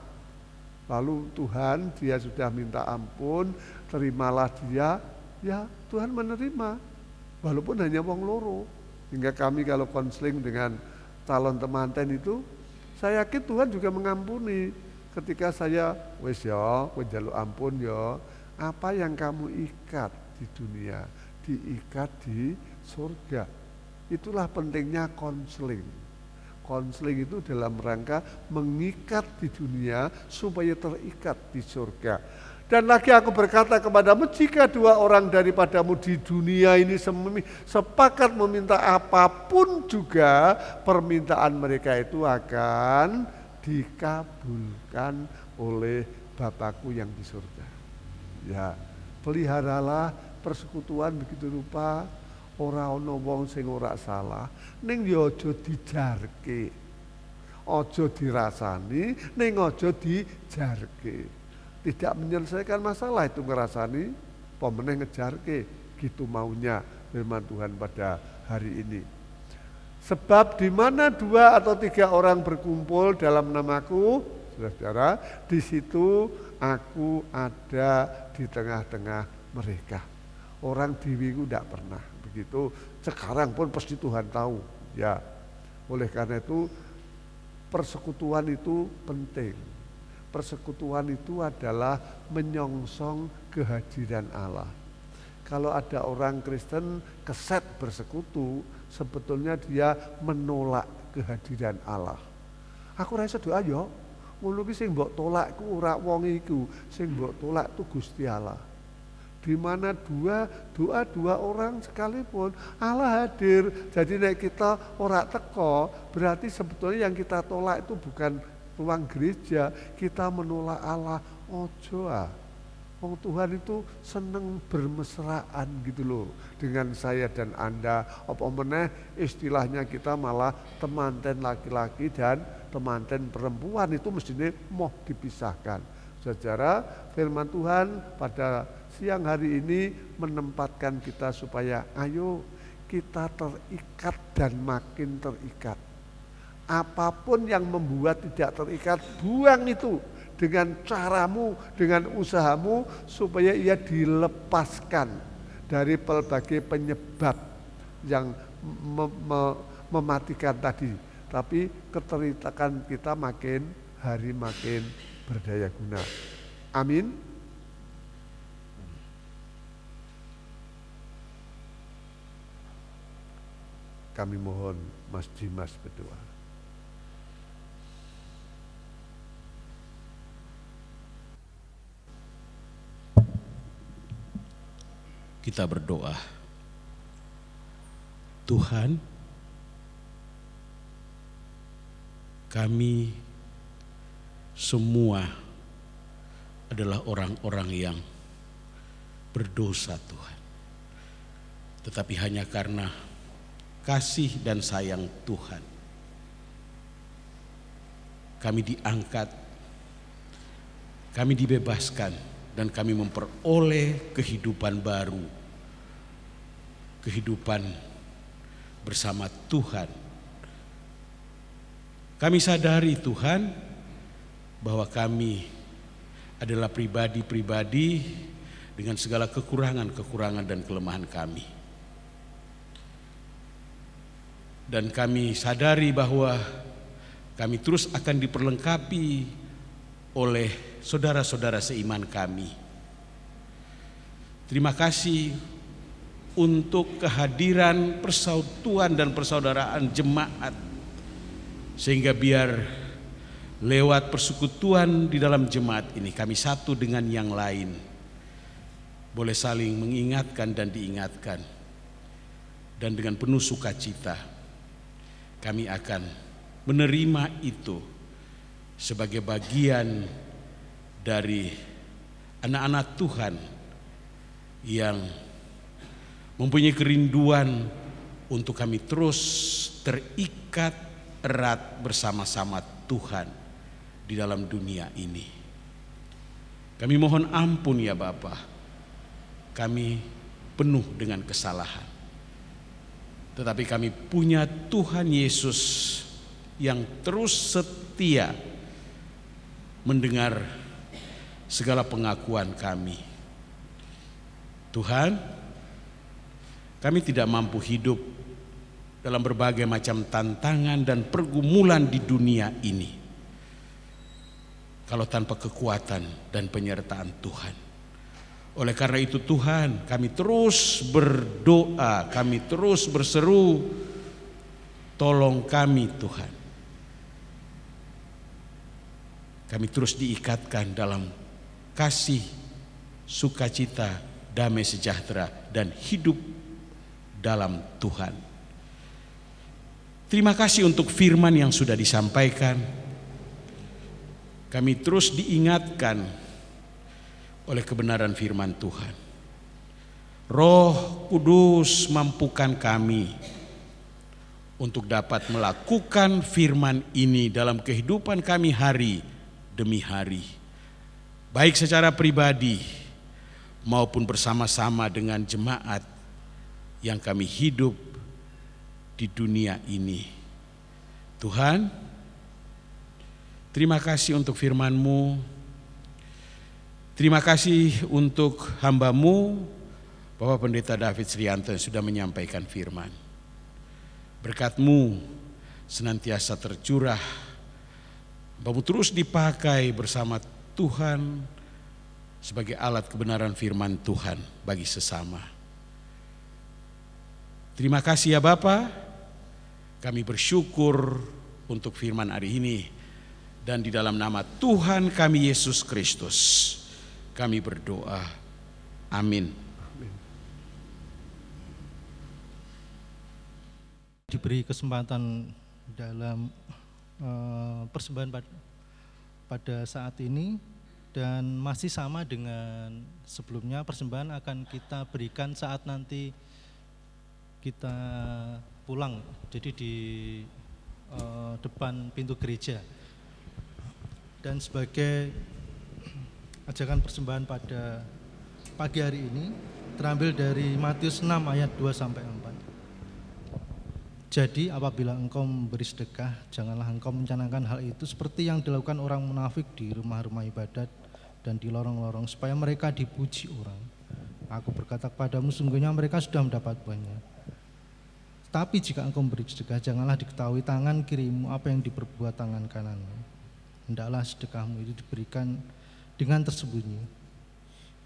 lalu Tuhan dia sudah minta ampun, terimalah dia, ya Tuhan menerima, walaupun hanya wong loro. Hingga kami kalau konseling dengan calon temanten itu, saya yakin Tuhan juga mengampuni. Ketika saya, wes ya, kowe njaluk ampun ya, apa yang kamu ikat di dunia, diikat di surga. Itulah pentingnya konseling. Konseling itu dalam rangka mengikat di dunia supaya terikat di surga. Dan lagi aku berkata kepadamu, jika 2 orang daripadamu di dunia ini sepakat meminta apapun juga, permintaan mereka itu akan dikabulkan oleh Bapakku yang di surga. Ya, peliharalah persekutuan begitu rupa. ora ana wong sing ora salah, ning ya aja dijarke. Aja dirasani, ning aja dijarke. Tidak menyelesaikan masalah itu ngerasani, pemenang ngejarke, gitu maunya firman Tuhan pada hari ini. Sebab di mana 2 atau 3 orang berkumpul dalam namaku, saudara, di situ aku ada di tengah-tengah mereka. Orang diwiku tidak pernah begitu, sekarang pun pasti Tuhan tahu. Ya, oleh karena itu persekutuan itu penting. Persekutuan itu adalah menyongsong kehadiran Allah. Kalau ada orang Kristen keset bersekutu, sebetulnya dia menolak kehadiran Allah. Aku ora iso doa yo. Ngono ki sing mbok tolak ku ora wong iku, sing mbok tolak tu Gusti Allah. Di mana doa 2 orang sekalipun Allah hadir. Jadi nek kita ora teko, berarti sebetulnya yang kita tolak itu bukan ruang gereja, kita menolak Allah. Ojo Wong Tuhan itu seneng bermesraan gitu loh dengan saya dan Anda. Apa meneh istilahnya kita malah temanten laki-laki dan temanten perempuan itu mestinya mau dipisahkan. Secara firman Tuhan pada siang hari ini menempatkan kita supaya ayo kita terikat dan makin terikat. Apapun yang membuat tidak terikat, buang itu dengan caramu, dengan usahamu supaya ia dilepaskan dari berbagai penyebab yang mematikan tadi. Tapi keterikatan kita makin hari makin berdaya guna. Amin. Kami mohon Mas Dimas berdoa. Kita berdoa. Tuhan, kami semua adalah orang-orang yang berdosa Tuhan. Tetapi hanya karena kasih dan sayang Tuhan, kami diangkat, kami dibebaskan, dan kami memperoleh kehidupan baru, kehidupan bersama Tuhan. Kami sadari Tuhan bahwa kami adalah pribadi-pribadi dengan segala kekurangan-kekurangan dan kelemahan kami. Dan kami sadari bahwa kami terus akan diperlengkapi oleh saudara-saudara seiman kami. Terima kasih untuk kehadiran persatuan dan persaudaraan jemaat, sehingga biar lewat persekutuan di dalam jemaat ini kami satu dengan yang lain boleh saling mengingatkan dan diingatkan, dan dengan penuh sukacita kami akan menerima itu sebagai bagian dari anak-anak Tuhan yang mempunyai kerinduan untuk kami terus terikat erat bersama-sama Tuhan di dalam dunia ini. Kami mohon ampun ya Bapa, kami penuh dengan kesalahan. Tetapi kami punya Tuhan Yesus yang terus setia mendengar segala pengakuan kami. Tuhan, kami tidak mampu hidup dalam berbagai macam tantangan dan pergumulan di dunia ini kalau tanpa kekuatan dan penyertaan Tuhan. Oleh karena itu Tuhan, kami terus berdoa, kami terus berseru, tolong kami Tuhan. Kami terus diikatkan dalam kasih, sukacita, damai sejahtera, dan hidup dalam Tuhan. Terima kasih untuk firman yang sudah disampaikan. Kami terus diingatkan oleh kebenaran firman Tuhan. Roh Kudus, mampukan kami untuk dapat melakukan firman ini dalam kehidupan kami hari demi hari, baik secara pribadi maupun bersama-sama dengan jemaat yang kami hidup di dunia ini. Tuhan, terima kasih untuk firman-Mu. Terima kasih untuk hamba-Mu, Bapak Pendeta David Srianto, yang sudah menyampaikan firman. Berkat-Mu senantiasa tercurah, Bapak terus dipakai bersama Tuhan sebagai alat kebenaran firman Tuhan bagi sesama. Terima kasih ya Bapa, kami bersyukur untuk firman hari ini, dan di dalam nama Tuhan kami Yesus Kristus kami berdoa. Amin. Diberi kesempatan dalam persembahan pada saat ini, dan masih sama dengan sebelumnya, persembahan akan kita berikan saat nanti kita pulang, jadi di depan pintu gereja. Dan sebagai ajakan persembahan pada pagi hari ini terambil dari Matius 6 ayat 2-4. Jadi apabila engkau memberi sedekah, janganlah engkau mencanangkan hal itu seperti yang dilakukan orang munafik di rumah-rumah ibadat dan di lorong-lorong, supaya mereka dipuji orang. Aku berkata kepadamu, sungguhnya mereka sudah mendapat buahnya. Tapi jika engkau memberi sedekah, janganlah diketahui tangan kirimu apa yang diperbuat tangan kananmu. Hendaklah sedekahmu itu diberikan dengan tersembunyi,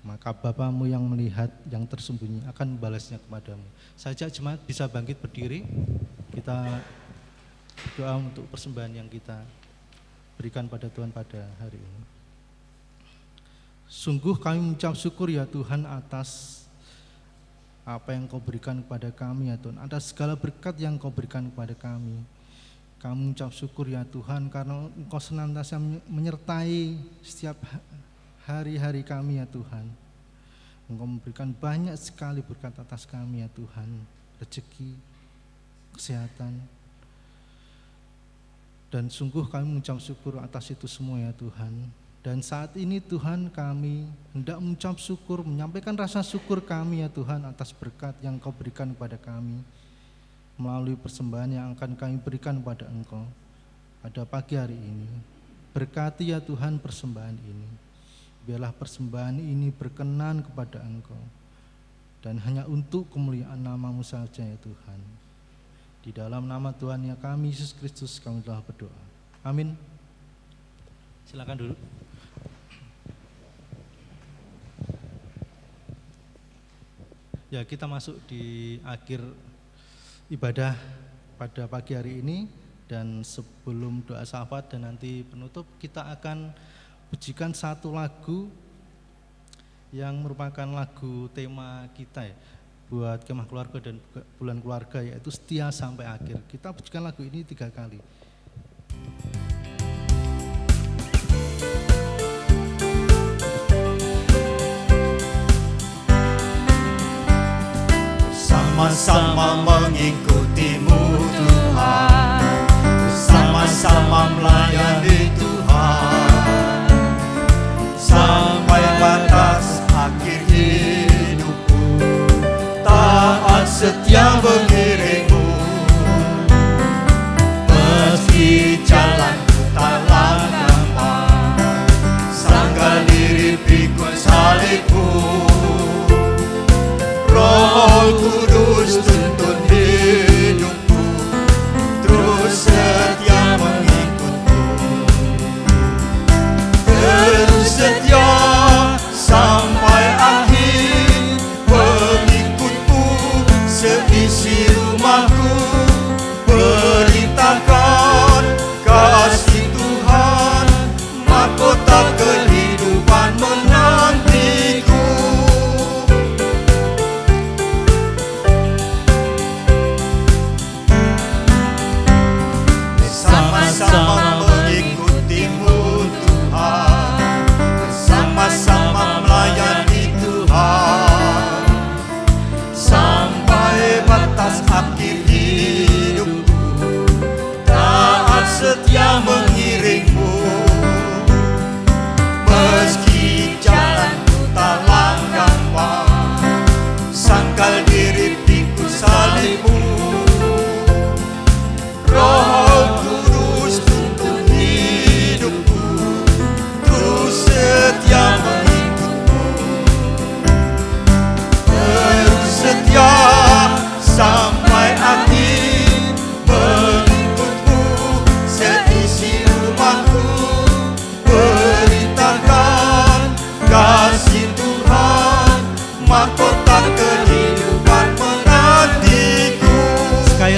maka Bapamu yang melihat yang tersembunyi akan membalasnya kepadamu. Sajak jemaat bisa bangkit berdiri, kita doa untuk persembahan yang kita berikan pada Tuhan pada hari ini. Sungguh kami mengucap syukur ya Tuhan atas apa yang Kau berikan kepada kami ya Tuhan, atas segala berkat yang Kau berikan kepada kami. Kami mengucap syukur ya Tuhan karena Engkau senantiasa menyertai setiap hari-hari kami ya Tuhan. Engkau memberikan banyak sekali berkat atas kami ya Tuhan, rezeki, kesehatan. Dan sungguh kami mengucap syukur atas itu semua ya Tuhan. Dan saat ini Tuhan kami hendak mengucap syukur, menyampaikan rasa syukur kami ya Tuhan atas berkat yang Kau berikan kepada kami melalui persembahan yang akan kami berikan kepada Engkau pada pagi hari ini. Berkati ya Tuhan persembahan ini. Biarlah persembahan ini berkenan kepada Engkau dan hanya untuk kemuliaan nama-Mu saja ya Tuhan. Di dalam nama Tuhan ya kami Yesus Kristus kami telah berdoa. Amin. Silakan duduk. Ya, kita masuk di akhir ibadah pada pagi hari ini, dan sebelum doa syafaat dan nanti penutup, kita akan pujikan satu lagu yang merupakan lagu tema kita ya, buat Kemah Keluarga dan Bulan Keluarga, yaitu Setia Sampai Akhir. Kita pujikan lagu ini 3 kali. Bersama-sama mengikutimu Tuhan, bersama-sama melayani Tuhan, sampai batas akhir hidupku, taat setia mengiringmu. Meski jalanku tak lapang, sangga diri pikul salibmu. Roh Kudus tuntun hidupku, terus setia mengikutku, terus setia sampai akhir. Pengikutku seisi rumahku, beritakan kasih Tuhan, mahkota kehidupan menantiku. Bersama-sama mengikutimu Tuhan, bersama-sama melayani Tuhan,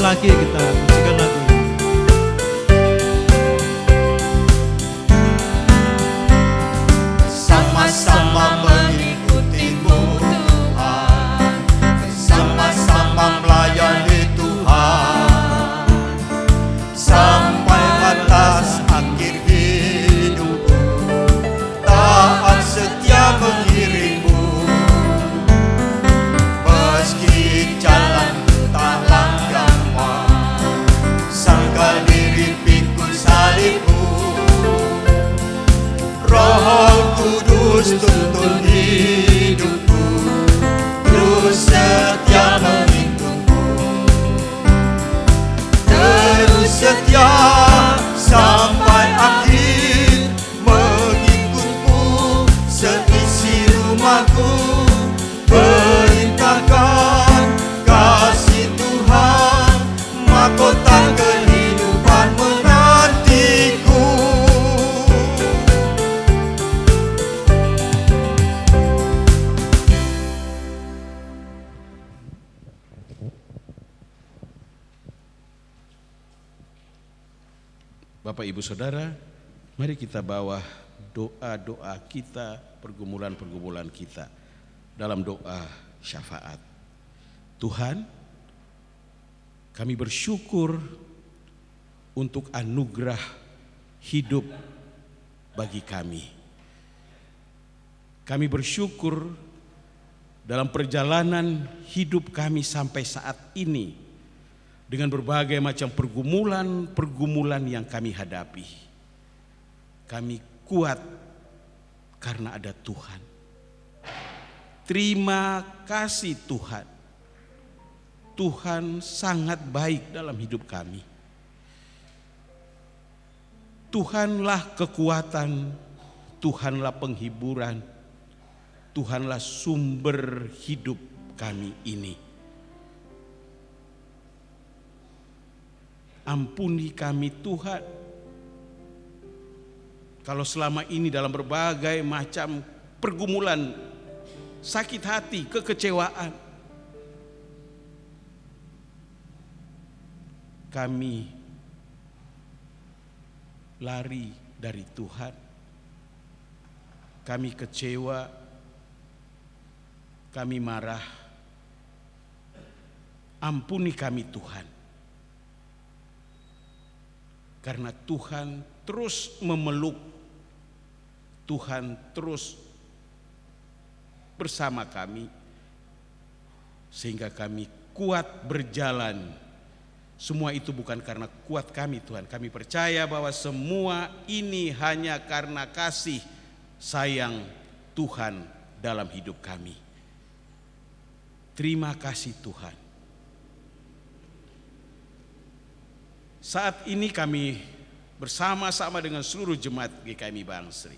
lagi kita pujikan lagu ini. Sama-sama mengikutimu Tuhan, sama-sama melayani Tuhan, sampai batas akhir hidupku, taat setia mengiringmu. Meski jalan tak langgama, sangkal diri pikul salibmu. Roh Kudus tuntun hidupku, terus setia mengikutmu, terus setia sampai akhir mengikutmu. Seisi rumahku perintahkan kasih Tuhan, mahkota kehidupan menantiku. Bapak Ibu Saudara, mari kita bawa doa-doa kita, pergumulan-pergumulan kita dalam doa syafaat. Tuhan, kami bersyukur untuk anugerah hidup bagi kami. Kami bersyukur dalam perjalanan hidup kami sampai saat ini, dengan berbagai macam pergumulan yang kami hadapi. Kami kuat karena ada Tuhan. Terima kasih Tuhan. Tuhan sangat baik dalam hidup kami. Tuhanlah kekuatan, Tuhanlah penghiburan, Tuhanlah sumber hidup kami ini. Ampuni kami Tuhan, kalau selama ini dalam berbagai macam pergumulan, sakit hati, kekecewaan, kami lari dari Tuhan, kami kecewa, kami marah. Ampuni kami Tuhan. Karena Tuhan terus memeluk, Tuhan terus bersama kami, sehingga kami kuat berjalan. Semua itu bukan karena kuat kami Tuhan. Kami percaya bahwa semua ini hanya karena kasih sayang Tuhan dalam hidup kami. Terima kasih Tuhan. Saat ini kami bersama-sama dengan seluruh jemaat GKMI Bangsri,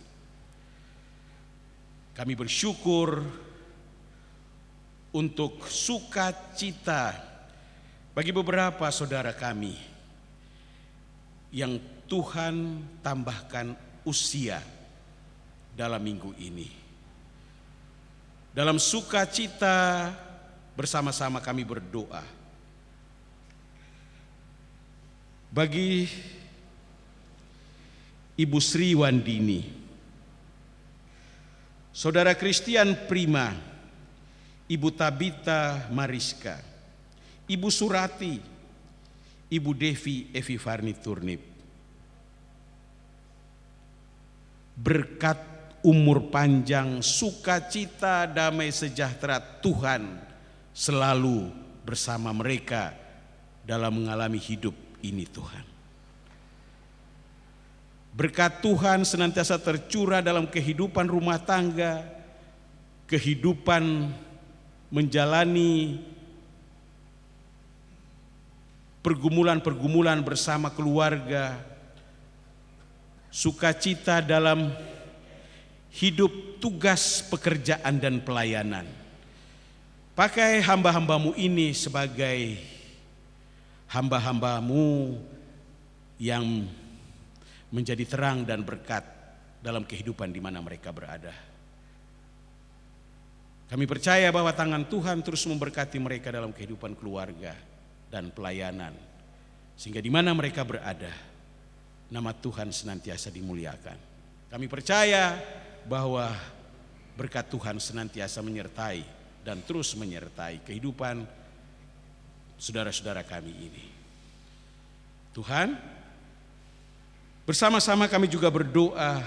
kami bersyukur untuk sukacita bagi beberapa saudara kami yang Tuhan tambahkan usia dalam minggu ini. Dalam sukacita bersama-sama kami berdoa bagi Ibu Sri Wandini, Saudara Christian Prima, Ibu Tabita Mariska, Ibu Surati, Ibu Devi Evi Farni Turnip. Berkat umur panjang, sukacita, damai sejahtera Tuhan selalu bersama mereka dalam mengalami hidup ini Tuhan. Berkat Tuhan senantiasa tercurah dalam kehidupan rumah tangga, kehidupan menjalani pergumulan-pergumulan bersama keluarga, sukacita dalam hidup, tugas, pekerjaan dan pelayanan. Pakai hamba-hambamu ini sebagai hamba-hambamu yang menjadi terang dan berkat dalam kehidupan di mana mereka berada. Kami percaya bahwa tangan Tuhan terus memberkati mereka dalam kehidupan keluarga, dan pelayanan. Sehingga di mana mereka berada, nama Tuhan senantiasa dimuliakan. Kami percaya bahwa berkat Tuhan senantiasa menyertai dan terus menyertai kehidupan saudara-saudara kami ini. Tuhan, bersama-sama kami juga berdoa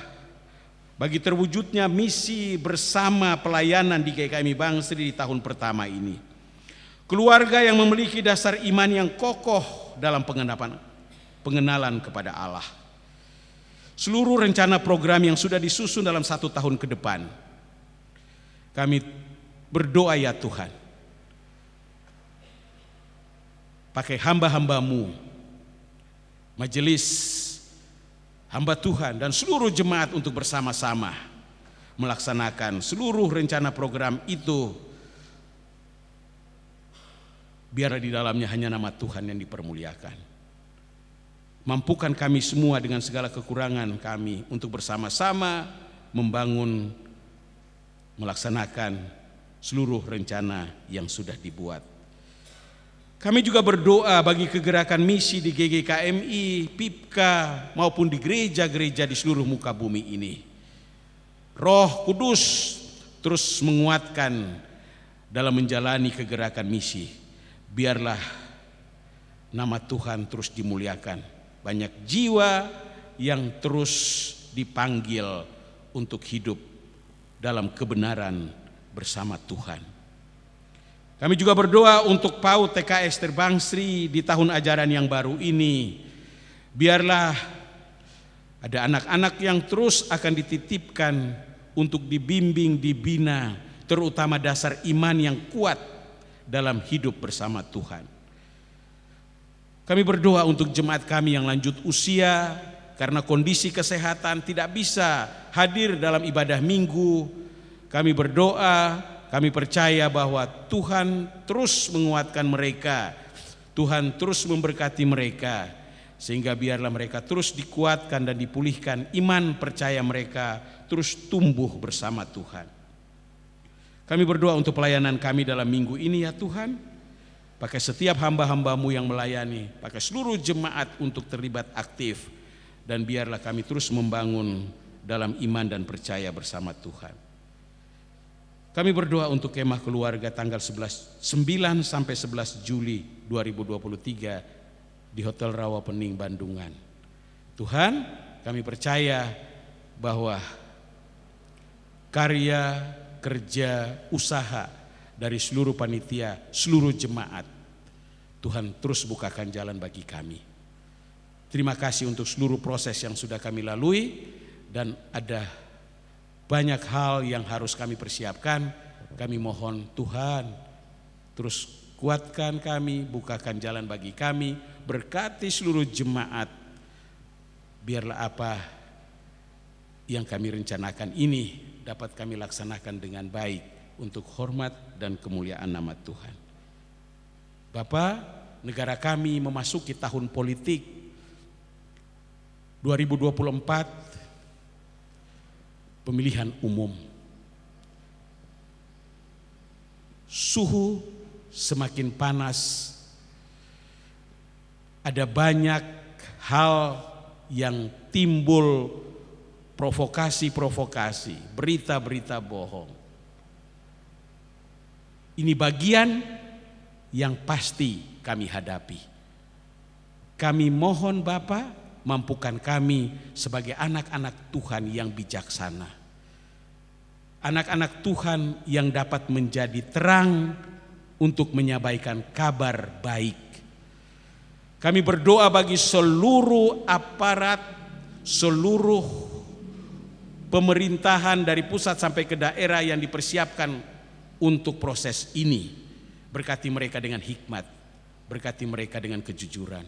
bagi terwujudnya misi bersama pelayanan di GKMI Bangsri di tahun pertama ini. Keluarga yang memiliki dasar iman yang kokoh dalam pengenalan kepada Allah. Seluruh rencana program yang sudah disusun dalam 1 tahun ke depan, kami berdoa ya Tuhan, pakai hamba-hambamu, majelis hamba Tuhan dan seluruh jemaat untuk bersama-sama melaksanakan seluruh rencana program itu. Biar di dalamnya hanya nama Tuhan yang dipermuliakan. Mampukan kami semua dengan segala kekurangan kami untuk bersama-sama membangun, melaksanakan seluruh rencana yang sudah dibuat. Kami juga berdoa bagi kegerakan misi di GGKMI, PIPKA maupun di gereja-gereja di seluruh muka bumi ini. Roh Kudus terus menguatkan dalam menjalani kegerakan misi. Biarlah nama Tuhan terus dimuliakan. Banyak jiwa yang terus dipanggil untuk hidup dalam kebenaran bersama Tuhan. Kami juga berdoa untuk PAUD TKS Terbangsri di tahun ajaran yang baru ini. Biarlah ada anak-anak yang terus akan dititipkan untuk dibimbing, dibina, terutama dasar iman yang kuat dalam hidup bersama Tuhan. Kami berdoa untuk jemaat kami yang lanjut usia karena kondisi kesehatan tidak bisa hadir dalam ibadah minggu. Kami berdoa, kami percaya bahwa Tuhan terus menguatkan mereka, Tuhan terus memberkati mereka, sehingga biarlah mereka terus dikuatkan dan dipulihkan iman percaya mereka terus tumbuh bersama Tuhan. Kami berdoa untuk pelayanan kami dalam minggu ini ya Tuhan. Pakai setiap hamba-hambamu yang melayani, pakai seluruh jemaat untuk terlibat aktif, dan biarlah kami terus membangun dalam iman dan percaya bersama Tuhan. Kami berdoa untuk kemah keluarga tanggal 9 sampai 11 Juli 2023 di Hotel Rawapening Bandungan. Tuhan, kami percaya bahwa karya, kerja, usaha dari seluruh panitia, seluruh jemaat, Tuhan terus bukakan jalan bagi kami. Terima kasih untuk seluruh proses yang sudah kami lalui, dan ada banyak hal yang harus kami persiapkan. Kami mohon Tuhan terus kuatkan kami, bukakan jalan bagi kami, berkati seluruh jemaat. Biarlah apa yang kami rencanakan ini dapat kami laksanakan dengan baik untuk hormat dan kemuliaan nama Tuhan. Bapak, negara kami memasuki tahun politik 2024, pemilihan umum. Suhu semakin panas, ada banyak hal yang timbul, provokasi-provokasi, berita-berita bohong. Ini bagian yang pasti kami hadapi. Kami mohon Bapa, mampukan kami sebagai anak-anak Tuhan yang bijaksana. Anak-anak Tuhan yang dapat menjadi terang untuk menyampaikan kabar baik. Kami berdoa bagi seluruh aparat, seluruh pemerintahan dari pusat sampai ke daerah yang dipersiapkan untuk proses ini. Berkati mereka dengan hikmat, berkati mereka dengan kejujuran,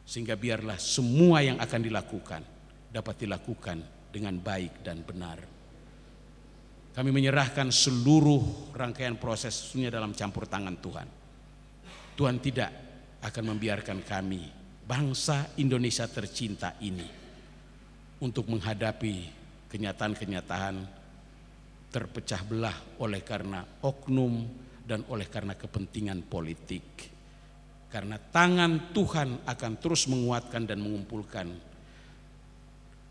sehingga biarlah semua yang akan dilakukan dapat dilakukan dengan baik dan benar. Kami menyerahkan seluruh rangkaian prosesnya dalam campur tangan Tuhan. Tuhan tidak akan membiarkan kami, bangsa Indonesia tercinta ini, untuk menghadapi kenyataan-kenyataan terpecah belah oleh karena oknum dan oleh karena kepentingan politik. Karena tangan Tuhan akan terus menguatkan dan mengumpulkan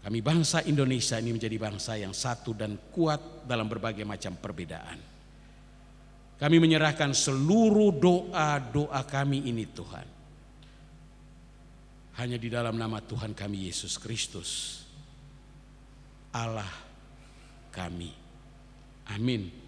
kami bangsa Indonesia ini menjadi bangsa yang satu dan kuat dalam berbagai macam perbedaan. Kami menyerahkan seluruh doa-doa kami ini Tuhan. Hanya di dalam nama Tuhan kami Yesus Kristus, Allah kami. Amin.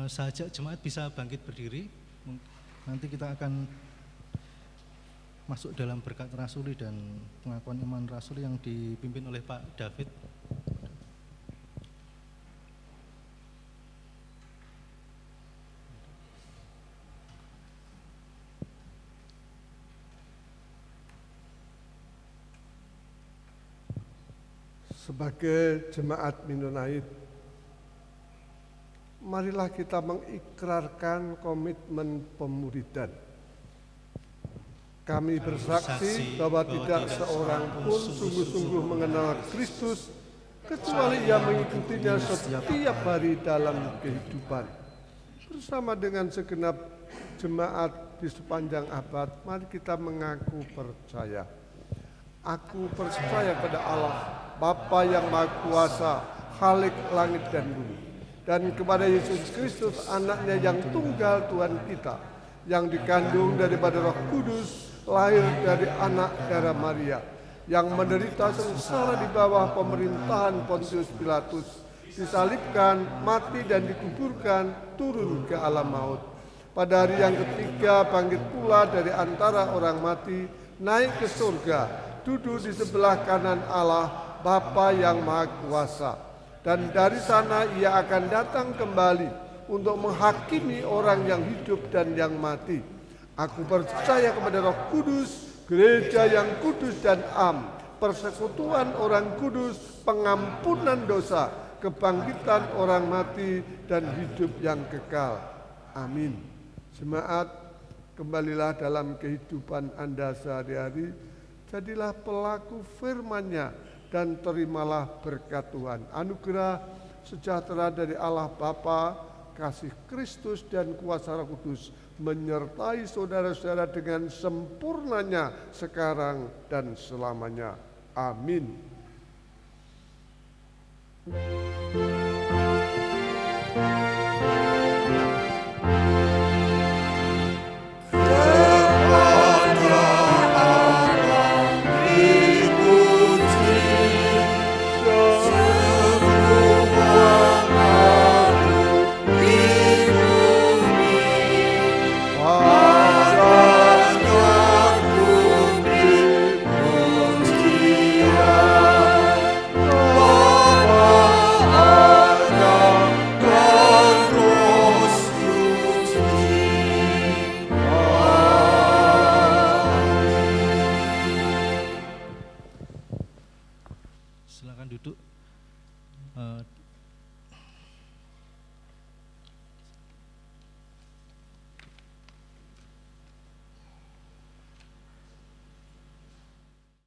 Saja jemaat bisa bangkit berdiri. Nanti kita akan masuk dalam berkat rasuli dan pengakuan iman rasuli yang dipimpin oleh Pak David. Sebagai jemaat Mennonite, marilah kita mengikrarkan komitmen pemuridan. Kami bersaksi bahwa tidak seorang pun sungguh-sungguh mengenal Kristus kecuali ia mengikutinya setiap hari dalam kehidupan. Bersama dengan segenap jemaat di sepanjang abad, mari kita mengaku percaya. Aku percaya pada Allah, Bapa yang Maha Kuasa, Khalik langit dan bumi, dan kepada Yesus Kristus anaknya yang tunggal Tuhan kita, yang dikandung daripada Roh Kudus, lahir dari anak darah Maria, yang menderita sengsara di bawah pemerintahan Pontius Pilatus, disalibkan, mati dan dikuburkan, turun ke alam maut. Pada hari yang ketiga bangkit pula dari antara orang mati, naik ke surga, duduk di sebelah kanan Allah, Bapa yang Maha Kuasa. Dan dari sana ia akan datang kembali untuk menghakimi orang yang hidup dan yang mati. Aku percaya kepada Roh Kudus, gereja yang kudus dan am, persekutuan orang kudus, pengampunan dosa, kebangkitan orang mati, dan hidup yang kekal. Amin. Jemaat, kembalilah dalam kehidupan Anda sehari-hari, jadilah pelaku firman-Nya, dan terimalah berkat Tuhan. Anugerah sejahtera dari Allah Bapa, kasih Kristus dan kuasa Roh Kudus menyertai saudara-saudara dengan sempurnanya sekarang dan selamanya. Amin. Silakan duduk.